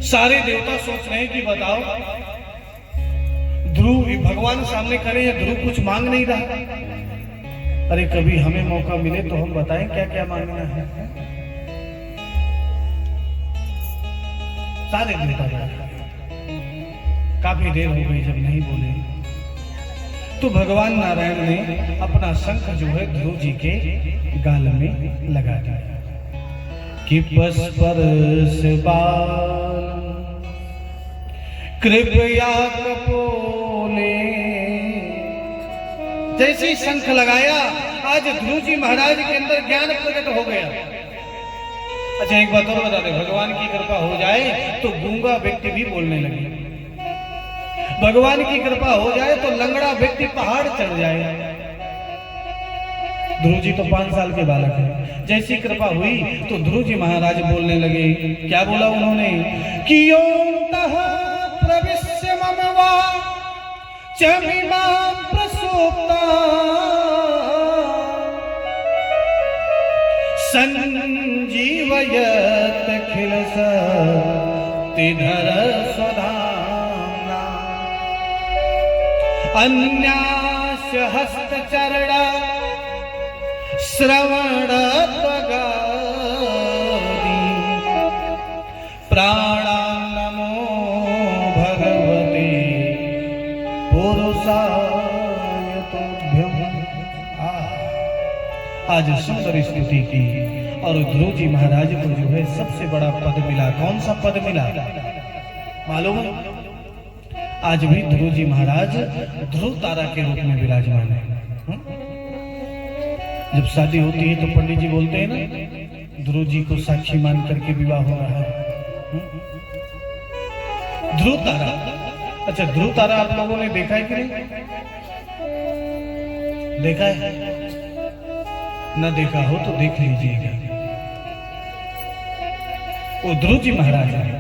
सारे देवता सोच रहे हैं कि बताओ, ध्रुव भगवान सामने खड़े हैं, ध्रुव कुछ मांग नहीं रहा। अरे कभी हमें मौका मिले तो हम बताएं क्या क्या मांगना है। सारे देवता काफी देर हो गई जब नहीं बोले, तो भगवान नारायण ने अपना शंख जो है ध्रुव जी के गाल में लगा दिया कि स्पर्श बाल कृपया कपोले। जैसे ही शंख लगाया, आज ध्रुव जी महाराज के अंदर ज्ञान प्रकट हो गया। अच्छा एक बात और बता दे, भगवान की कृपा हो जाए तो गूंगा व्यक्ति भी बोलने लगे। भगवान की कृपा हो जाए तो लंगड़ा व्यक्ति पहाड़ चढ़ जाए। ध्रुव जी तो 5 साल के बालक है। जैसी कृपा हुई तो ध्रुव जी महाराज बोलने लगे। क्या बोला उन्होंने कि योऽन्तः प्रविश्य मम वाचमिमां प्रसूप्ता संजीवयत् खिल शक्तिधर स्वधाम्ना अन्यास्य हस्तचरण श्रवण त्वगादि प्राणान्नमो भगवते पुरुषाय तुभ्यम्। आज सुंदर स्तुति की और ध्रुव जी महाराज को जो है सबसे बड़ा पद मिला। कौन सा पद मिला मालूम है? आज भी ध्रुव जी महाराज ध्रुव तारा के रूप में विराजमान है। जब शादी होती है तो पंडित जी बोलते हैं ना, ध्रुव जी को साक्षी मान करके विवाह हो रहा है। ध्रुव तारा। अच्छा ध्रुव तारा आप लोगों ने देखा है कि नहीं? देखा है? न देखा हो तो देख लीजिएगा। वो ध्रुव जी महाराज है।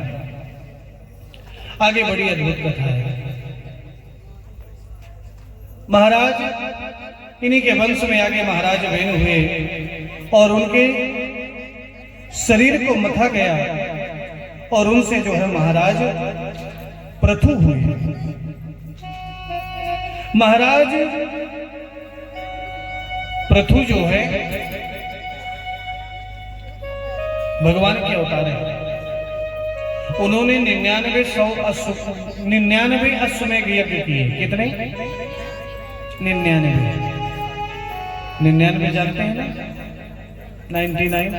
आगे बड़ी अद्भुत कथा है। महाराज इन्हीं के वंश में आगे महाराज बहन हुए और उनके शरीर को मथा गया और उनसे जो है महाराज प्रथु हुए। महाराज प्रथु जो है भगवान के अवतार है। उन्होंने 99 अश्वमेध यज्ञ किए। कितने? 99 जानते हैं ना? 99।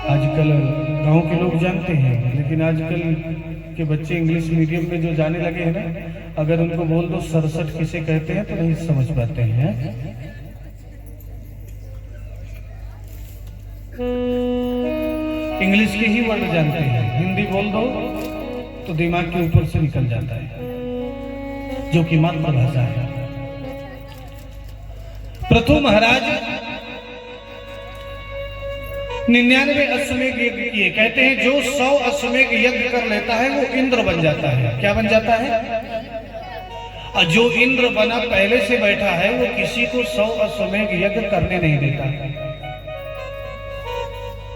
आजकल गांव के लोग जानते हैं, लेकिन आजकल के बच्चे इंग्लिश मीडियम में जो जाने लगे हैं ना, अगर उनको बोल दो 67 किसे कहते हैं तो नहीं समझ पाते हैं। इंग्लिश के ही वर्ड जानते हैं, हिंदी बोल दो तो दिमाग के ऊपर से निकल जाता है, जो कि मातृभाषा है। प्रथु महाराज 99 अश्वमेध यज्ञ किए। कहते हैं जो 100 अश्वमेध यज्ञ कर लेता है वो इंद्र बन जाता है। क्या बन जाता है? और जो इंद्र बना पहले से बैठा है वो किसी को 100 अश्वमेध यज्ञ करने नहीं देता।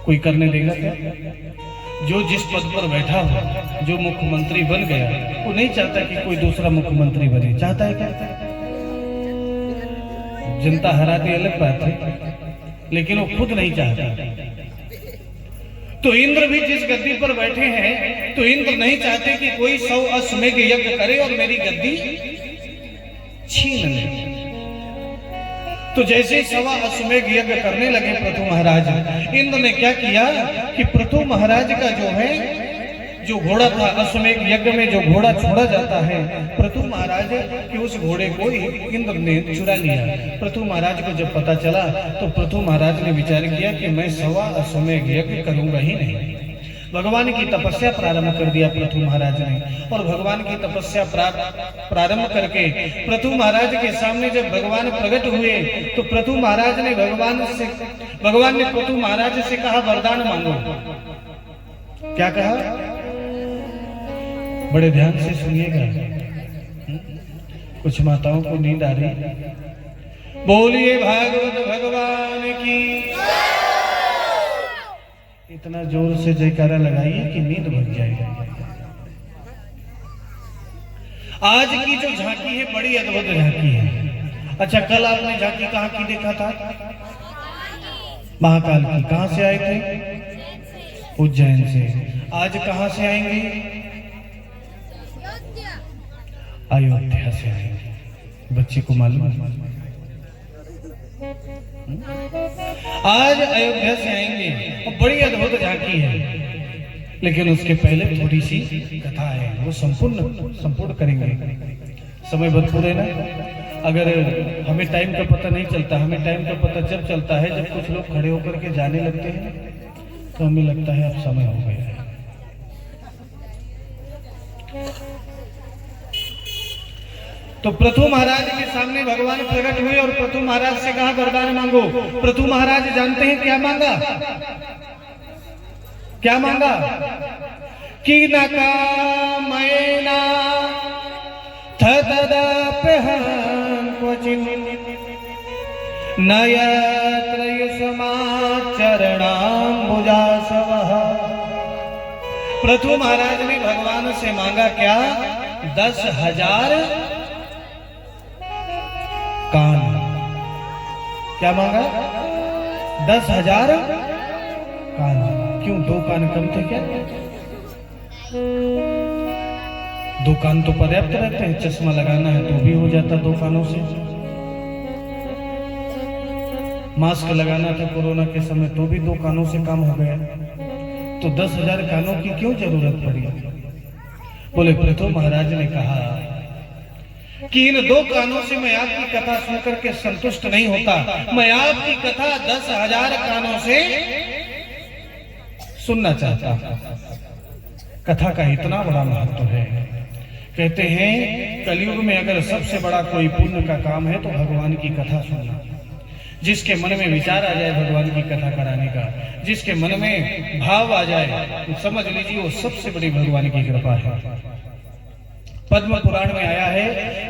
कोई करने देगा क्या? जो जिस पद पर बैठा हो, जो मुख्यमंत्री बन गया, वो नहीं चाहता कि कोई दूसरा मुख्यमंत्री बने। चाहता है क्या? जनता हरा दी अलग बात है, लेकिन वो खुद नहीं चाहता। तो इंद्र भी जिस गद्दी पर बैठे हैं, तो इंद्र नहीं चाहते कि कोई 100 अश्वमेध यज्ञ करे और मेरी गद्दी छीन ले। तो जैसे 100 अश्वमेध यज्ञ करने लगे प्रथु महाराज, इंद्र ने क्या किया कि प्रथु महाराज का जो है जो घोड़ा था अश्वमेध यज्ञ में जो घोड़ा छोड़ा जाता है, पृथु महाराज कि उस घोड़े को इंद्र ने चुरा लिया। पृथु महाराज को जब पता चला तो पृथु महाराज ने विचार किया कि मैं सवा अश्वमेध यज्ञ करूंगा ही नहीं। भगवान की तपस्या प्रारंभ कर दिया पृथु महाराज ने, और भगवान की तपस्या प्रारंभ करके पृथु महाराज के सामने जब भगवान प्रकट हुए तो पृथु महाराज ने भगवान ने पृथु महाराज से कहा वरदान मांगो। क्या कहा? बड़े ध्यान से सुनिएगा, कुछ माताओं को नींद आ रही। बोलिए भागवत भगवान की। इतना जोर से जयकारा लगाइए कि नींद भग जाएगी। आज की जो झांकी है बड़ी अद्भुत झांकी है। अच्छा, कल आपने झांकी कहाँ की देखा था? महाकाल की। कहां से आए थे? उज्जैन से। आज कहां से आएंगे? अयोध्या से आएंगे। बच्चे को मालूम है? आज अयोध्या से आएंगे और बड़ी अद्भुत झांकी है। लेकिन उसके पहले थोड़ी सी कथा है, वो संपूर्ण करेंगे। समय भरपूर है ना। अगर हमें टाइम का पता नहीं चलता, हमें टाइम का पता जब चलता है जब कुछ लोग खड़े होकर के जाने लगते हैं, तो हमें लगता है अब समय हो गया है। तो पृथु महाराज के सामने भगवान प्रकट हुए और पृथु महाराज से कहा वरदान मांगो। पृथु महाराज जानते हैं क्या मांगा? क्या मांगा? कि न कामयना तदप्यहं क्वचिन् न यत्र समाचरणाम्बुजासवः। पृथु महाराज ने भगवान से मांगा क्या? 10,000 कान। क्या मांगा? 10,000 कान। क्यों? 2 कान कम थे क्या? 2 कान तो पर्याप्त रहते हैं। चश्मा लगाना है तो भी हो जाता 2 कानों से। मास्क लगाना था कोरोना के समय तो भी 2 कानों से काम हो गया। तो 10,000 कानों की क्यों जरूरत पड़ी? बोले पृथु महाराज ने कहा कि इन 2 कानों से मैं आपकी कथा सुनकर के संतुष्ट नहीं होता। मैं आपकी कथा 10,000 कानों से सुनना चाहता हूं। कथा का इतना बड़ा महत्व है। कहते हैं कलयुग में अगर सबसे बड़ा कोई पुण्य का काम है तो भगवान की कथा सुनना। जिसके मन में विचार आ जाए भगवान की कथा कराने का, जिसके मन में भाव आ जाए, तो समझ लीजिए वो सबसे बड़ी भगवान की कृपा है। पद्म पुराण में आया है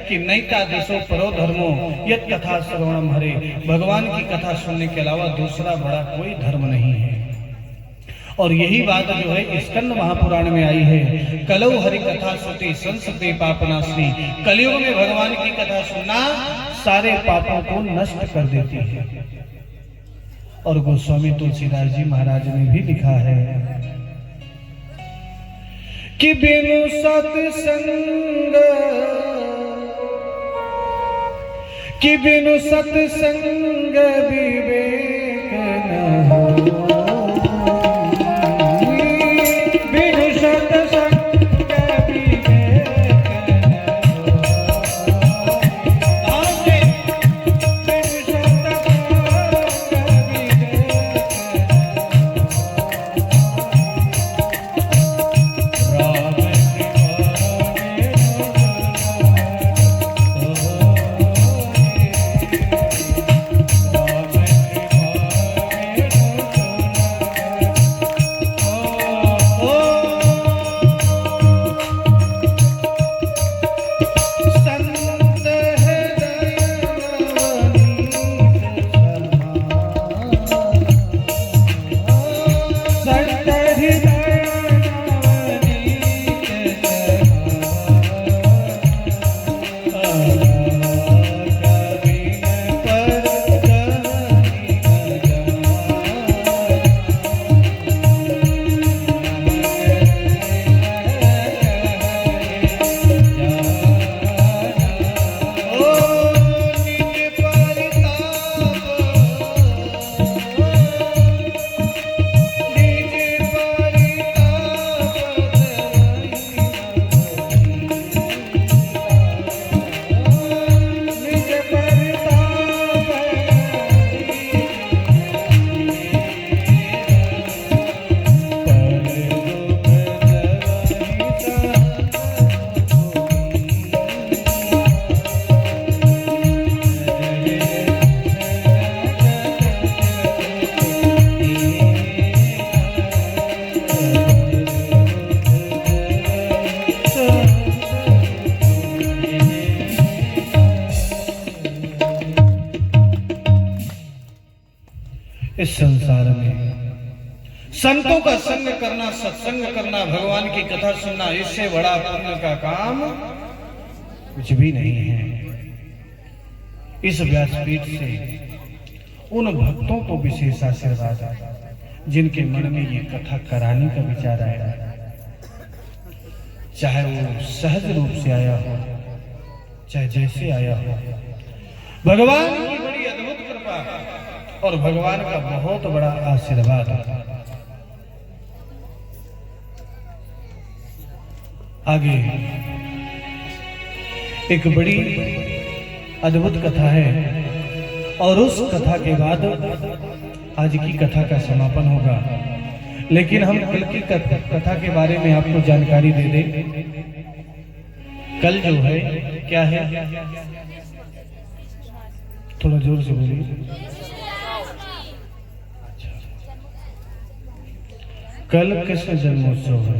कि नैता दिशो परो धर्मो यत कथा श्रवणम हरे। भगवान की कथा सुनने के अलावा दूसरा बड़ा कोई धर्म नहीं है। और यही बात जो है स्कंद महापुराण में आई है। कलौ हरि कथा श्रुति संसते पापनाशनी। कलयुग में भगवान की कथा सुनना सारे पापों को नष्ट कर देती है। और गोस्वामी तुलसीदास जी महाराज ने भी लिखा है कि बिनु सत्संग, कि बिनु सत्संग विवेक न हो। बिनु सत्संग विवेक इस संसार में संतों का संग करना, सत्संग करना, भगवान की कथा सुनना, इससे बड़ा पुण्य का काम कुछ भी नहीं है। इस व्यासपीठ से उन भक्तों को विशेष आशीर्वाद जिनके मन में ये कथा कराने का विचार आया, चाहे वो सहज रूप से आया हो, चाहे जैसे आया हो, भगवान की बड़ी अद्भुत कृपा और भगवान का बहुत बड़ा आशीर्वाद। आगे एक बड़ी अद्भुत कथा है और उस कथा के बाद आज की कथा का समापन होगा। लेकिन हम कल की कथा के बारे में आपको जानकारी दे दें। कल जो है क्या है, थोड़ा जोर से बोलिए। कल कृष्ण जन्मोत्सव है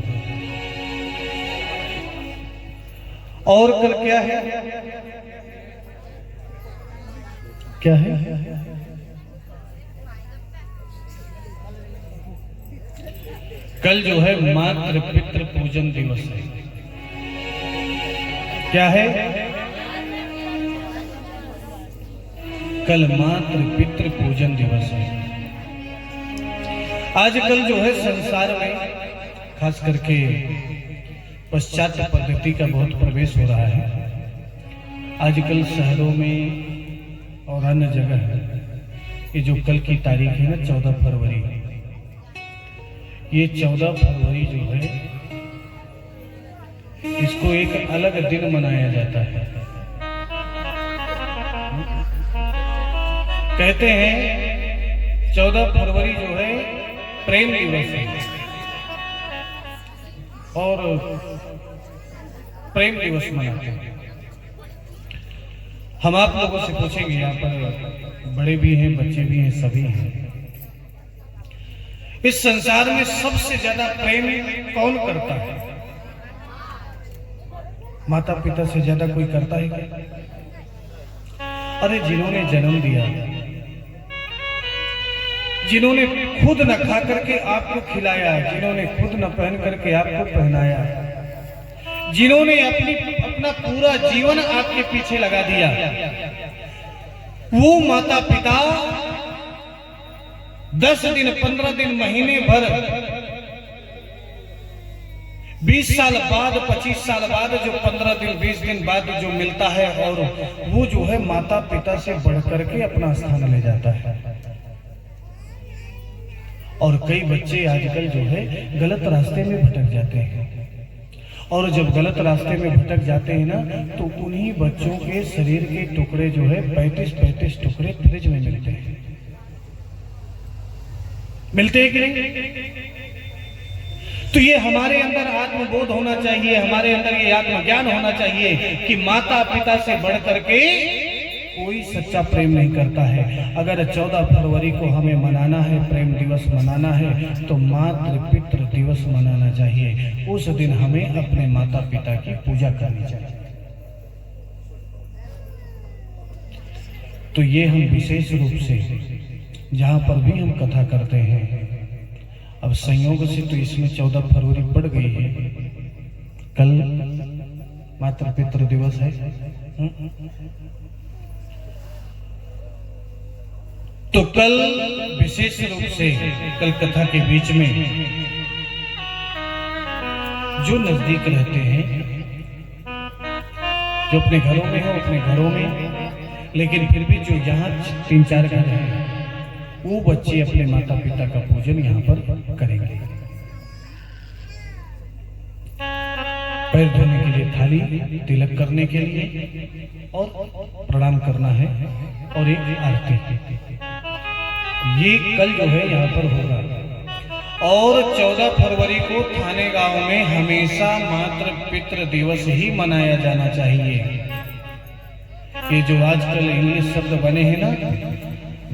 और कल क्या है, क्या है? कल जो है मातृ पितृ पूजन दिवस है। क्या है? कल मातृ पितृ पूजन दिवस है। आजकल जो है संसार में खास करके पाश्चात्य पद्धति का बहुत प्रवेश हो रहा है। आजकल शहरों में और अन्य जगह ये जो कल की तारीख है ना 14 फरवरी, ये 14 फरवरी जो है इसको एक अलग दिन मनाया जाता है। कहते हैं 14 फरवरी जो है प्रेम दिवस है और प्रेम दिवस मनाते हैं। हम आप लोगों से पूछेंगे, यहाँ पर बड़े भी हैं, बच्चे भी हैं, सभी हैं, इस संसार में सबसे ज्यादा प्रेम कौन करता है? माता पिता से ज्यादा कोई करता है क्या? अरे जिन्होंने जन्म दिया, जिन्होंने खुद न खा करके आपको खिलाया, जिन्होंने खुद न पहन करके आपको पहनाया, जिन्होंने अपना पूरा जीवन आपके पीछे लगा दिया, वो माता पिता 10 दिन, 15 दिन, महीने भर, 20 साल बाद, 25 साल बाद जो 15 दिन, 20 दिन बाद जो मिलता है, और वो जो है माता पिता से बढ़ करके अपना स्थान ले जाता है। और कई बच्चे आजकल जो है गलत रास्ते में भटक जाते हैं, और जब गलत रास्ते में भटक जाते हैं ना, तो उन्हीं बच्चों के शरीर के टुकड़े जो है 35-35 टुकड़े फ्रिज में मिलते हैं। मिलते हैं कि नहीं? तो ये हमारे अंदर आत्मबोध होना चाहिए, हमारे अंदर ये आत्मज्ञान होना चाहिए कि माता पिता से बढ़ करके कोई सच्चा प्रेम नहीं करता है। अगर 14 फरवरी को हमें मनाना है, प्रेम दिवस मनाना है, तो मातृ पितृ दिवस मनाना चाहिए। उस दिन हमें अपने माता पिता की पूजा करनी चाहिए। तो ये हम विशेष रूप से जहां पर भी हम कथा करते हैं, अब संयोग से तो इसमें 14 फरवरी पड़ गई है, कल मातृ पितृ दिवस है। तो कल विशेष रूप से कल कथा के बीच में जो नजदीक रहते हैं, जो अपने घरों में हो अपने घरों में, लेकिन फिर भी जो यहाँ 3-4 घर हैं, वो बच्चे अपने माता पिता का पूजन यहाँ पर करेंगे। पैर धोने के लिए थाली, तिलक करने के लिए और प्रणाम करना है, और एक आरती। ये कल जो है यहाँ पर होगा। और 14 फरवरी को थाने गांव में हमेशा मातृ पितृ दिवस ही मनाया जाना चाहिए। ये जो आजकल इंग्लिश शब्द बने हैं ना,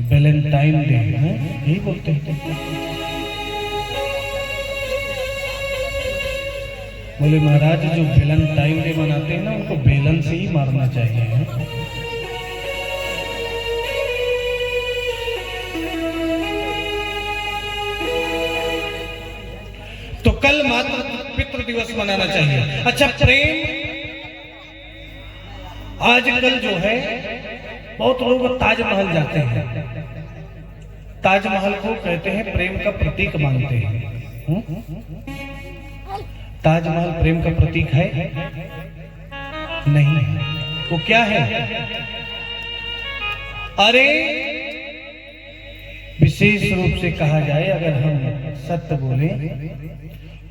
वैलेंटाइन डे, यही बोलते हैं। बोले महाराज जो वैलेंटाइन डे मनाते हैं ना, उनको बेलन से ही मारना चाहिए। कल मातृ पितृ दिवस मनाना चाहिए। अच्छा, प्रेम आजकल जो है बहुत लोग ताजमहल जाते हैं, ताजमहल को कहते हैं प्रेम का प्रतीक मानते हैं। ताजमहल प्रेम का प्रतीक है? नहीं है। वो क्या है? अरे विशेष रूप से कहा जाए, अगर हम सत्य बोले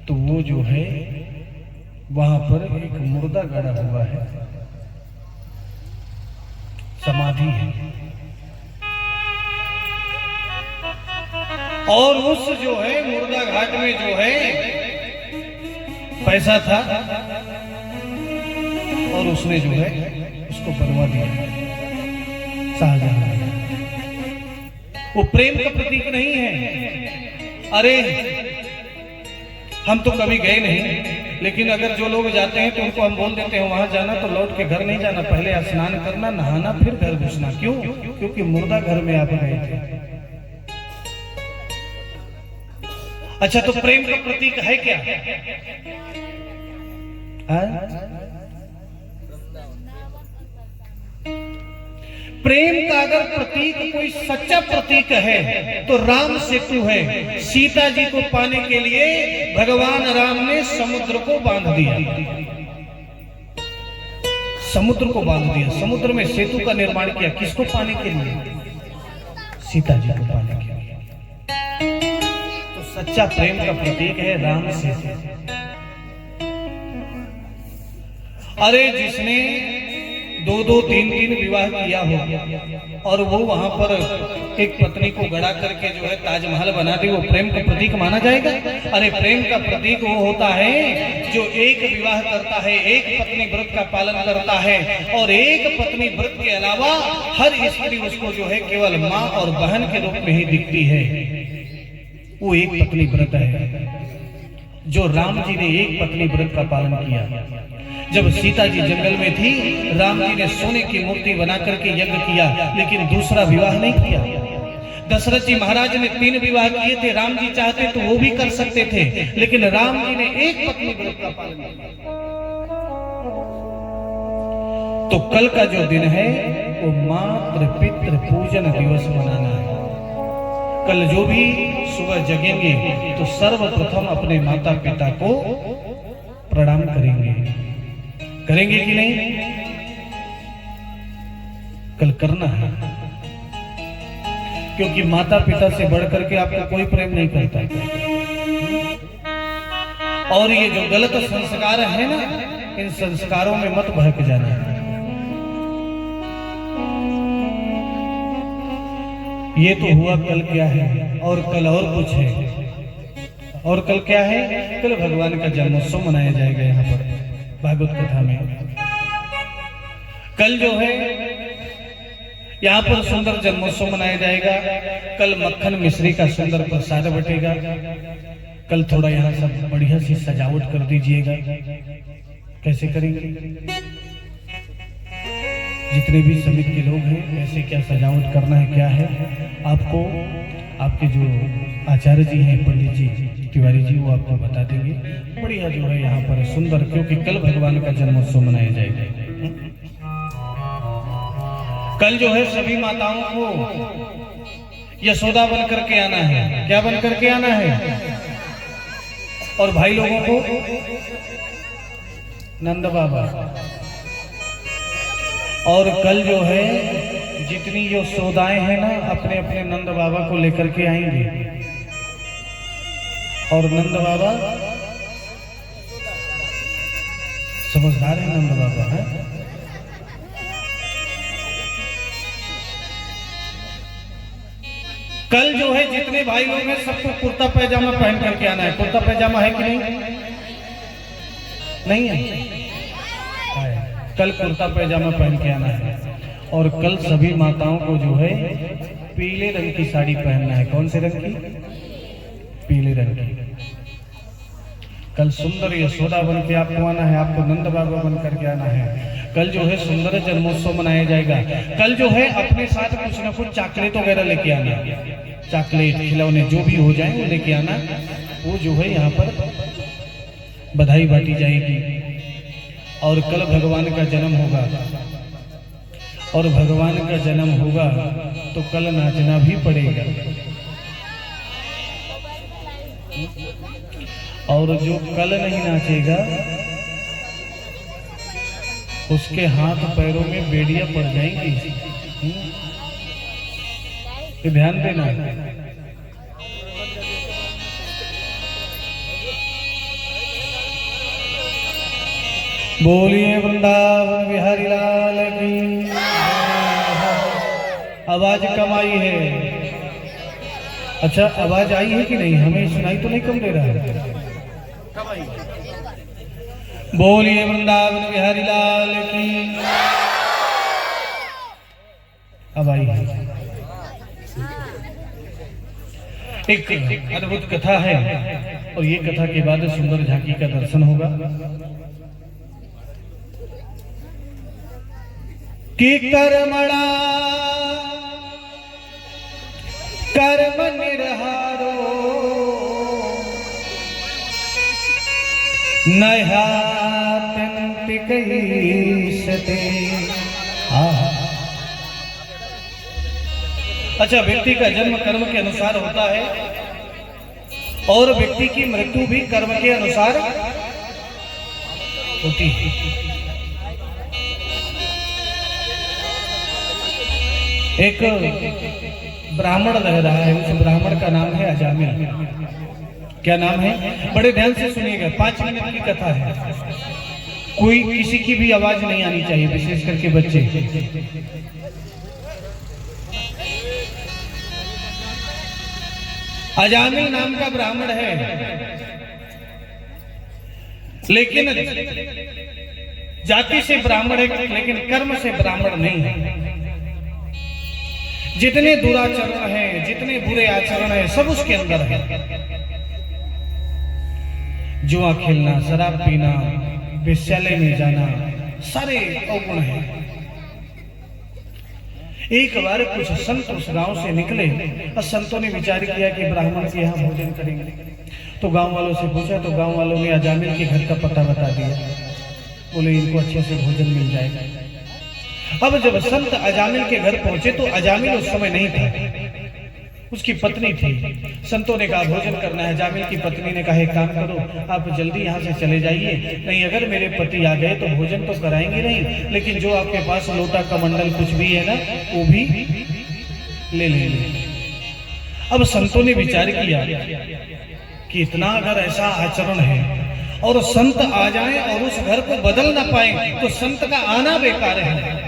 तो वो जो है वहां पर एक मुर्दा गड़ा हुआ है, समाधि है, और उस जो है मुर्दा घाट में जो है पैसा था और उसने जो है उसको बनवा दिया शाहजहां। वो प्रेम का प्रतीक नहीं है। अरे हम तो कभी गए नहीं, लेकिन अगर जो लोग जाते हैं तो उनको हम बोल देते हैं वहां जाना तो लौट के घर नहीं जाना, पहले स्नान करना, नहाना, फिर घर घुसना। क्यों? क्योंकि मुर्दा घर में आप गए थे। अच्छा, तो प्रेम का प्रतीक है क्या? प्रेम का अगर प्रतीक कोई सच्चा प्रतीक है तो राम सेतु है। सीता जी को पाने के लिए भगवान राम ने समुद्र को बांध दिया, समुद्र को बांध दिया, समुद्र में सेतु का निर्माण किया। किसको पाने के लिए? सीता जी को पाने के लिए। तो सच्चा प्रेम का प्रतीक है राम सेतु। अरे जिसने 2-2, 3-3 विवाह किया हो और वो वहां पर एक पत्नी को गड़ा करके जो है ताजमहल बना दी, वो प्रेम का प्रतीक माना जाएगा? अरे प्रेम का प्रतीक वो होता है जो एक विवाह करता है, एक पत्नी व्रत का पालन करता है, और एक पत्नी व्रत के अलावा हर स्त्री उसको जो है केवल माँ और बहन के रूप में ही दिखती है। वो एक पत्नी व्रत है। जो राम जी ने एक पत्नी व्रत का पालन किया। जब सीता जी जंगल में थी, राम जी ने सोने की मूर्ति बना करके यज्ञ किया, लेकिन दूसरा विवाह नहीं किया। दशरथ जी महाराज ने 3 विवाह किए थे, राम जी चाहते तो वो भी कर सकते थे, लेकिन राम जी ने एक पत्नी व्रत का पालन किया। तो कल का जो दिन है वो मातृ पितृ पूजन दिवस मनाना है। कल जो भी सुबह जगेंगे तो सर्वप्रथम अपने माता पिता को प्रणाम करेंगे। करेंगे कि नहीं? कल करना है, क्योंकि माता पिता से बढ़कर के आपको कोई प्रेम नहीं करता। और ये जो गलत संस्कार है ना, इन संस्कारों में मत बहक जाना। ये तो हुआ कल क्या है, और कल और कुछ है। और कल क्या है? कल भगवान का जन्मोत्सव मनाया जाएगा यहाँ पर भागवत कथा में। कल जो है यहाँ पर सुंदर जन्मोत्सव मनाया जाएगा। कल मक्खन मिश्री का सुंदर प्रसाद बटेगा। कल थोड़ा यहाँ सब बढ़िया सी सजावट कर दीजिएगा। कैसे करेंगे? जितने भी समिति के लोग हैं, कैसे क्या सजावट करना है, क्या है, आपको आपके जो आचार्य जी हैं, पंडित जी तिवारी जी, वो आपको बता देंगे। बढ़िया जो है यहाँ पर सुंदर, क्योंकि कल भगवान का जन्मोत्सव मनाया जाएगा। कल जो है सभी माताओं को यशोदा बन करके आना है। क्या बन करके आना है? और भाई लोगों को नंद बाबा। और कल जो है जितनी जो सौदाएं हैं ना, अपने अपने नंद बाबा को लेकर के आएंगे। और नंद बाबा समझदार है, नंद बाबा है। कल जो है जितने भाई लोग हैं सबको कुर्ता पैजामा पहन करके आना है। कुर्ता पैजामा है कि नहीं? नहीं है। कल कुर्ता पैजामा पहन के आना है। और कल सभी माताओं को जो है पीले रंग की साड़ी पहनना है। कौन से रंग की? पीले रंग की। कल सुंदर यशोदा बन के आपको आना है, आपको नंद बाबा बन करके आना है। कल जो है सुंदर जन्मोत्सव मनाया जाएगा। कल जो है अपने साथ कुछ ना कुछ चॉकलेट वगैरह लेके आना, चॉकलेट खिलौने जो भी हो जाए वो लेके आना। वो जो है यहाँ पर बधाई बांटी जाएगी और कल भगवान का जन्म होगा, और भगवान का जन्म होगा तो कल नाचना भी पड़ेगा। और जो कल नहीं नाचेगा उसके हाथ पैरों में बेड़ियां पड़ जाएंगी। ये ध्यान देना। बोलिए वृंदावन बिहारी लाल की। आवाज कम आई है। अच्छा आवाज आई है कि नहीं? हमें सुनाई तो नहीं कम दे रहा है। बोलिए वृंदावन बिहारी लाल की। अब आई है। एक अद्भुत कथा है और ये कथा के बाद सुंदर झांकी का दर्शन होगा कि कर्मणा कर्म निर्हारो नयात्यंति कैसते। अच्छा, व्यक्ति का जन्म कर्म के अनुसार होता है और व्यक्ति की मृत्यु भी कर्म के अनुसार होती है। एक ब्राह्मण रह रहा है, उस ब्राह्मण का नाम है अजामिल। क्या नाम है? बड़े ध्यान से सुनिएगा, 5 मिनट की कथा है। कोई किसी की भी आवाज नहीं आनी चाहिए, विशेष करके बच्चे। अजामिल नाम का ब्राह्मण है, लेकिन जाति से ब्राह्मण है लेकिन कर्म से ब्राह्मण नहीं है। जितने दुराचरण हैं, जितने बुरे आचरण हैं, सब उसके अंदर है। जुआ खेलना, शराब पीना, विद्यालय में जाना, सारे अवगुण हैं। एक बार कुछ संत उस गांव से निकले और संतों ने विचार किया कि ब्राह्मण के यहाँ भोजन करेंगे। तो गांव वालों से पूछा तो गांव वालों ने अजामिल के घर का पता बता दिया। बोले इनको अच्छे से भोजन मिल जाएगा। अब जब संत अजामिल के घर पहुंचे तो अजामिल उस समय नहीं था, उसकी पत्नी थी। संतों ने कहा भोजन करना है। अजामिल की पत्नी ने कहा एक काम करो, आप जल्दी यहाँ से चले जाइए, नहीं अगर मेरे पति आ गए तो भोजन तो कराएंगे नहीं, लेकिन जो आपके पास लोटा कमंडल कुछ भी है ना वो भी ले लेंगे। अब संतों ने विचार किया कि इतना अगर ऐसा आचरण है और संत आ जाएं और उस घर को बदल ना पाए तो संत का आना बेकार है।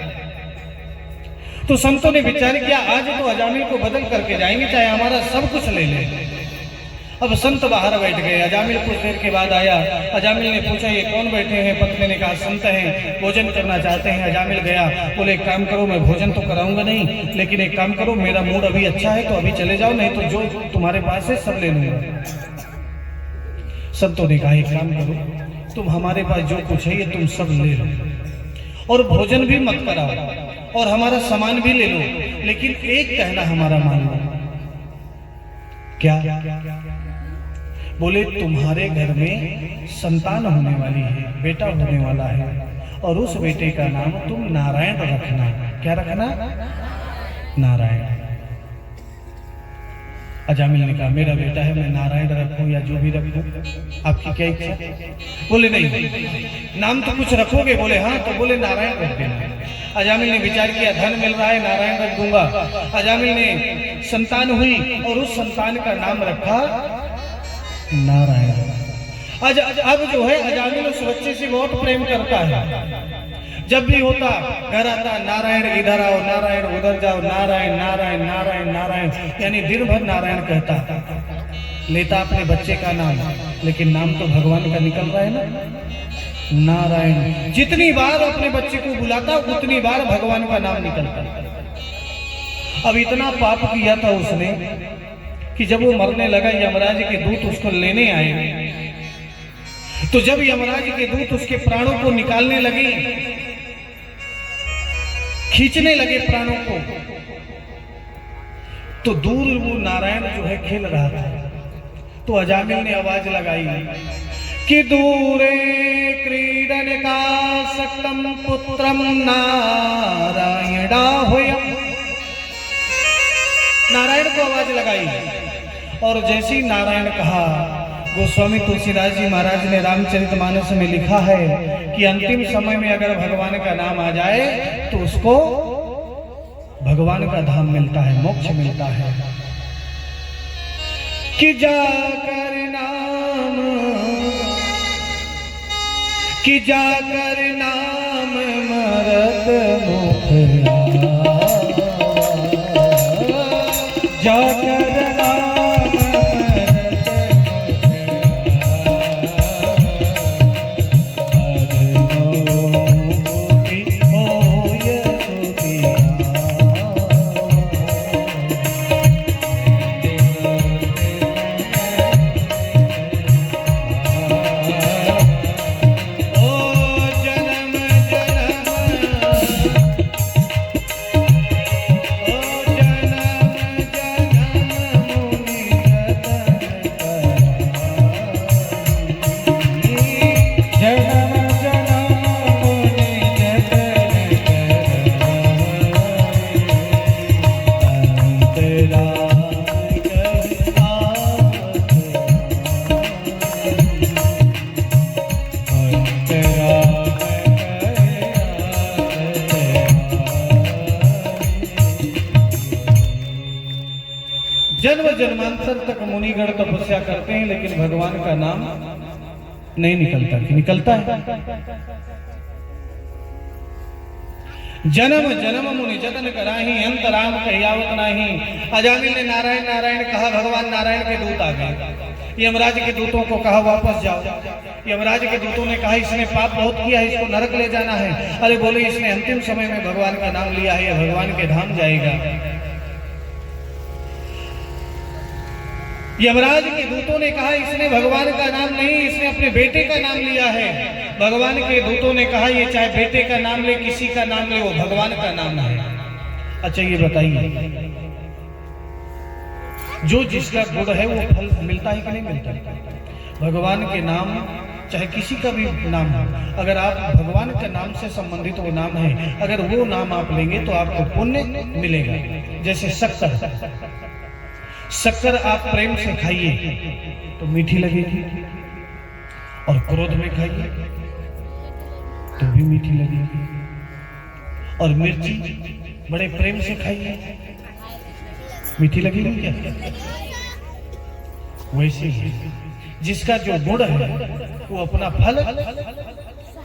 तो संतों ने विचार किया आज तो अजामिल को बदल करके जाएंगे, चाहे हमारा सब कुछ ले ले। अब संत बाहर बैठ गए। अजामिल कुछ देर के बाद आया। अजामिल ने पूछा ये कौन बैठे हैं? पत्नी ने कहा संत हैं, भोजन करना चाहते हैं। अजामिल गया, बोले एक काम करो, मैं भोजन तो कराऊंगा नहीं, लेकिन एक काम करो, मेरा मूड अभी अच्छा है तो अभी चले जाओ, नहीं तो जो तुम्हारे पास है सब ले लूंगा। संतों ने कहा एक काम करो, तुम हमारे पास जो कुछ है ये तुम सब ले लो और भोजन भी मत कराओ और हमारा सामान भी ले लो, लेकिन एक कहना हमारा मान लो। क्या? बोले तुम्हारे घर में संतान होने वाली है, बेटा होने वाला है, और उस बेटे का नाम तुम नारायण रखना। क्या रखना? नारायण। अजामिल ने कहा मेरा बेटा है, मैं नारायण रखूं या जो भी रखूं, आपकी क्या इच्छा? बोले नहीं, नाम तो कुछ रखोगे? बोले हाँ। तो बोले नारायण रख देना। अजामिल ने विचार किया धन मिल रहा है, नारायण रख दूंगा। अजामिल ने संतान हुई और उस संतान का नाम रखा नारायण। अब जो है अजामिल उस बच्चे से बहुत प्रेम करता है। जब भी होता घर आता, नारायण इधर आओ, नारायण उधर जाओ, नारायण नारायण नारायण नारायण, यानी दिन भर नारायण कहता। लेता अपने बच्चे का नाम, लेकिन नाम तो भगवान का निकल रहा है ना, नारायण। जितनी बार अपने बच्चे को बुलाता उतनी बार भगवान का नाम निकलता। अब इतना पाप किया था उसने कि जब वो मरने लगा यमराज के दूत उसको लेने आए, तो जब यमराज के दूत उसके प्राणों को निकालने लगे, खींचने लगे प्राणों को, तो दूर वो नारायण जो है खेल रहा था। तो अजामिल ने आवाज लगाई कि दूरे क्रीडन का सक्तम पुत्रम नारायणाहुयम। नारायण को आवाज लगाई और जैसे ही नारायण कहा, गोस्वामी तुलसीदास जी महाराज ने रामचरितमानस में लिखा है कि अंतिम समय में अगर भगवान का नाम आ जाए तो उसको भगवान का धाम मिलता है, मोक्ष मिलता है। कि जाकर नाम मरत मुखरा, जाकर नाम जन्म जन्मांतर तक मुनिगण तपस्या करते हैं लेकिन भगवान का नाम नहीं निकलता। कि निकलता है? जन्म जन्म मुनि जतन कराही, अंतराम कहियावत नाही। अजामिल ने नारायण नारायण कहा, भगवान नारायण के दूत आ गए। यमराज के दूतों को कहा वापस जाओ। यमराज के दूतों ने कहा इसने पाप बहुत किया है, इसको नरक ले जाना है। अरे बोले इसने अंतिम समय में भगवान का नाम लिया है, भगवान के धाम जाएगा। यमराज के दूतों ने कहा इसने भगवान का नाम नहीं, इसने अपने बेटे का नाम लिया है। भगवान के दूतों ने कहा ये चाहे बेटे का नाम ले, किसी का नाम ले, वो भगवान का नाम है। अच्छा ये बताइए, जो जिसका गुण है वो फल मिलता है कि नहीं मिलता? भगवान के नाम चाहे किसी का भी नाम हो, अगर आप भगवान के नाम से संबंधित वो नाम है, अगर वो नाम आप लेंगे तो आपको पुण्य मिलेगा। जैसे शक्कर आप प्रेम से खाइए तो मीठी लगेगी, और क्रोध में खाइए तो भी मीठी लगेगी, और मिर्ची बड़े प्रेम से खाइए मीठी लगेगी क्या? वैसे ही जिसका जो गुण है वो अपना फल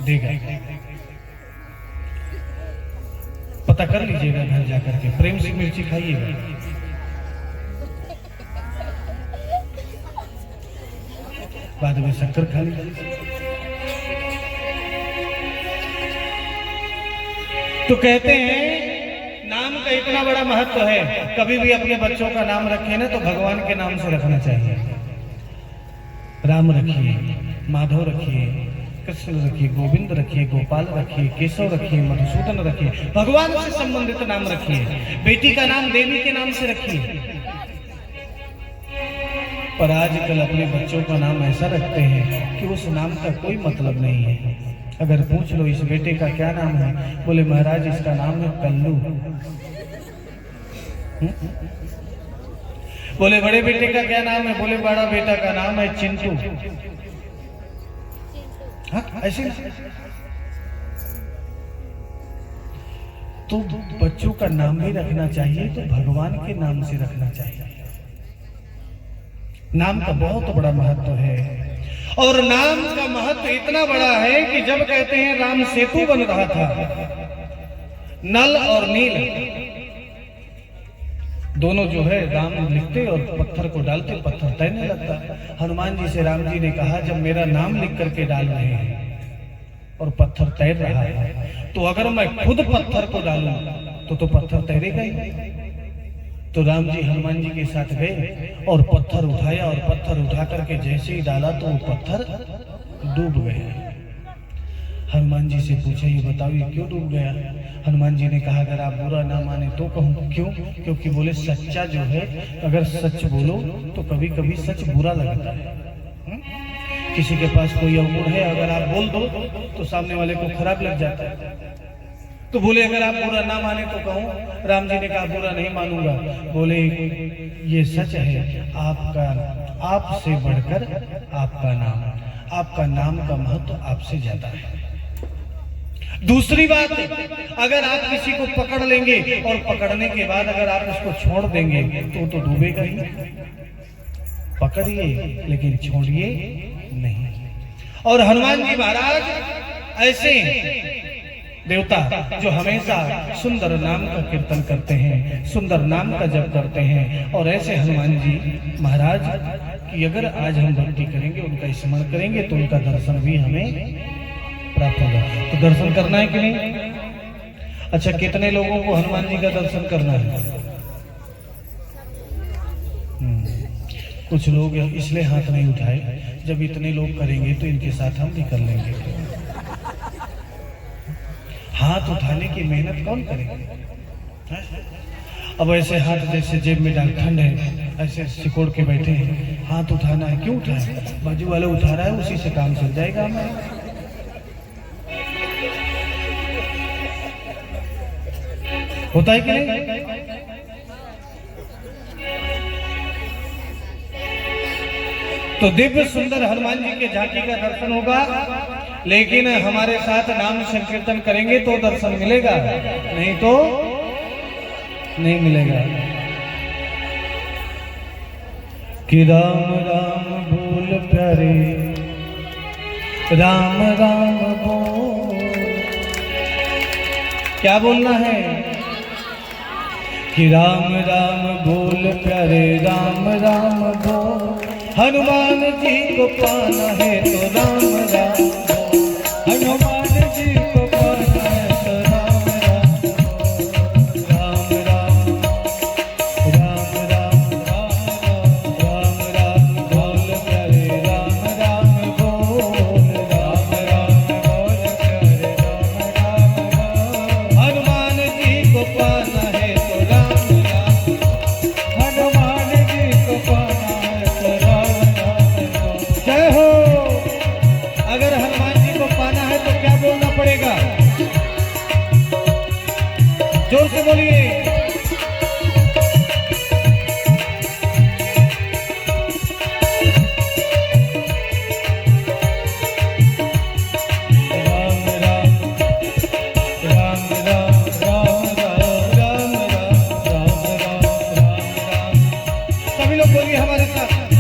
देगा। पता कर लीजिएगा घर जाकर के, प्रेम से मिर्ची खाइएगा। बाद में शक्कर खा लीजिए। तो कहते हैं नाम का इतना बड़ा महत्व है, कभी भी अपने बच्चों का नाम रखें ना तो भगवान के नाम से रखना चाहिए। राम रखिए, माधव रखिए, कृष्ण रखिए, गोविंद रखिए, गोपाल रखिए, केशव रखिए, मधुसूदन रखिए, भगवान से संबंधित नाम रखिए। बेटी का नाम देवी के नाम से रखिए। पर आजकल अपने बच्चों का नाम ऐसा रखते हैं कि उस नाम का कोई मतलब नहीं है। अगर पूछ लो इस बेटे का क्या नाम है, बोले महाराज इसका नाम है कल्लू। बोले बड़े बेटे का क्या नाम है, बोले बड़ा बेटा का नाम है चिंटू। हाँ ऐसे तो बच्चों का नाम भी रखना चाहिए तो भगवान के नाम से रखना चाहिए। नाम का बहुत बड़ा महत्व है, और नाम का महत्व इतना बड़ा है कि जब कहते हैं राम सेतु बन रहा था, नल और नील दोनों जो है राम लिखते और पत्थर को डालते, पत्थर तैरने लगता। हनुमान जी से राम जी ने कहा जब मेरा नाम लिख करके डाल रहे हैं और पत्थर तैर रहा है, तो अगर मैं खुद पत्थर को डालूं तो पत्थर तैरेगा ही। तो राम जी हनुमान जी के साथ गए और पत्थर उठाया, और पत्थर उठा करके जैसे ही डाला तो वो पत्थर डूब गए। हनुमान जी से पूछा ये बताओ ये क्यों डूब गया? हनुमान जी ने कहा अगर आप बुरा ना माने तो कहूँ क्यों? क्योंकि बोले सच्चा जो है अगर सच बोलो तो कभी कभी सच बुरा लगता है। किसी के पास कोई अवगुण है, अगर आप बोल दो तो सामने वाले को खराब लग जाता है। तो बोले अगर आप बुरा ना माने तो कहूं, राम जी ने कहा बुरा नहीं मानूंगा। बोले ये सच है, आपका आपसे बढ़कर आपका नाम का महत्व आपसे ज्यादा है। दूसरी बात, अगर आप किसी को पकड़ लेंगे और पकड़ने के बाद अगर आप उसको छोड़ देंगे तो डूबेगा ही। पकड़िए लेकिन छोड़िए नहीं। और हनुमान जी महाराज ऐसे देवता जो हमेशा सुंदर नाम का कीर्तन करते हैं, सुंदर नाम का जप करते हैं। और ऐसे हनुमान जी महाराज कि अगर आज हम भक्ति करेंगे, उनका स्मरण करेंगे तो उनका दर्शन भी हमें प्राप्त होगा। तो दर्शन करना है कि नहीं? अच्छा, कितने लोगों को हनुमान जी का दर्शन करना है? कुछ लोग इसलिए हाथ नहीं उठाए, जब इतने लोग करेंगे तो इनके साथ हम भी कर लेंगे। हाथ उठाने की मेहनत कौन करेगा? अब ऐसे हाथ जैसे जेब में डाल, ठंड है, ऐसे सिकोड़ के बैठे हैं, हाथ उठाना है, क्यों उठाए? बाजू वाला उठा रहा है, उसी से काम चल जाएगा हमारा। होता है कि नहीं? तो दिव्य सुंदर हनुमान जी के झांकी का दर्शन होगा, लेकिन हमारे साथ नाम संकीर्तन करेंगे तो दर्शन मिलेगा, नहीं तो नहीं मिलेगा। कि राम राम बोल प्यारे, राम राम बोल। क्या बोलना है? कि राम राम बोल प्यारे, राम राम बोल। हनुमान जी को पाना है तो राम राम बोल। हनुमान जी को पाना है तो राम राम बोल। राम राम राम राम राम राम बोल प्यारे, राम राम बोल। राम राम बोल प्यारे, राम राम बोल। हनुमान जी को पाना है तो राम राम। हनुमान जी को पाना है तो राम राम। जय हो। अगर हनुमान जी को पाना है तो क्या बोलना पड़ेगा? जोर से बोलिए। राम राम राम राम राम राम राम राम राम राम राम। सभी लोग बोलिए हमारे साथ।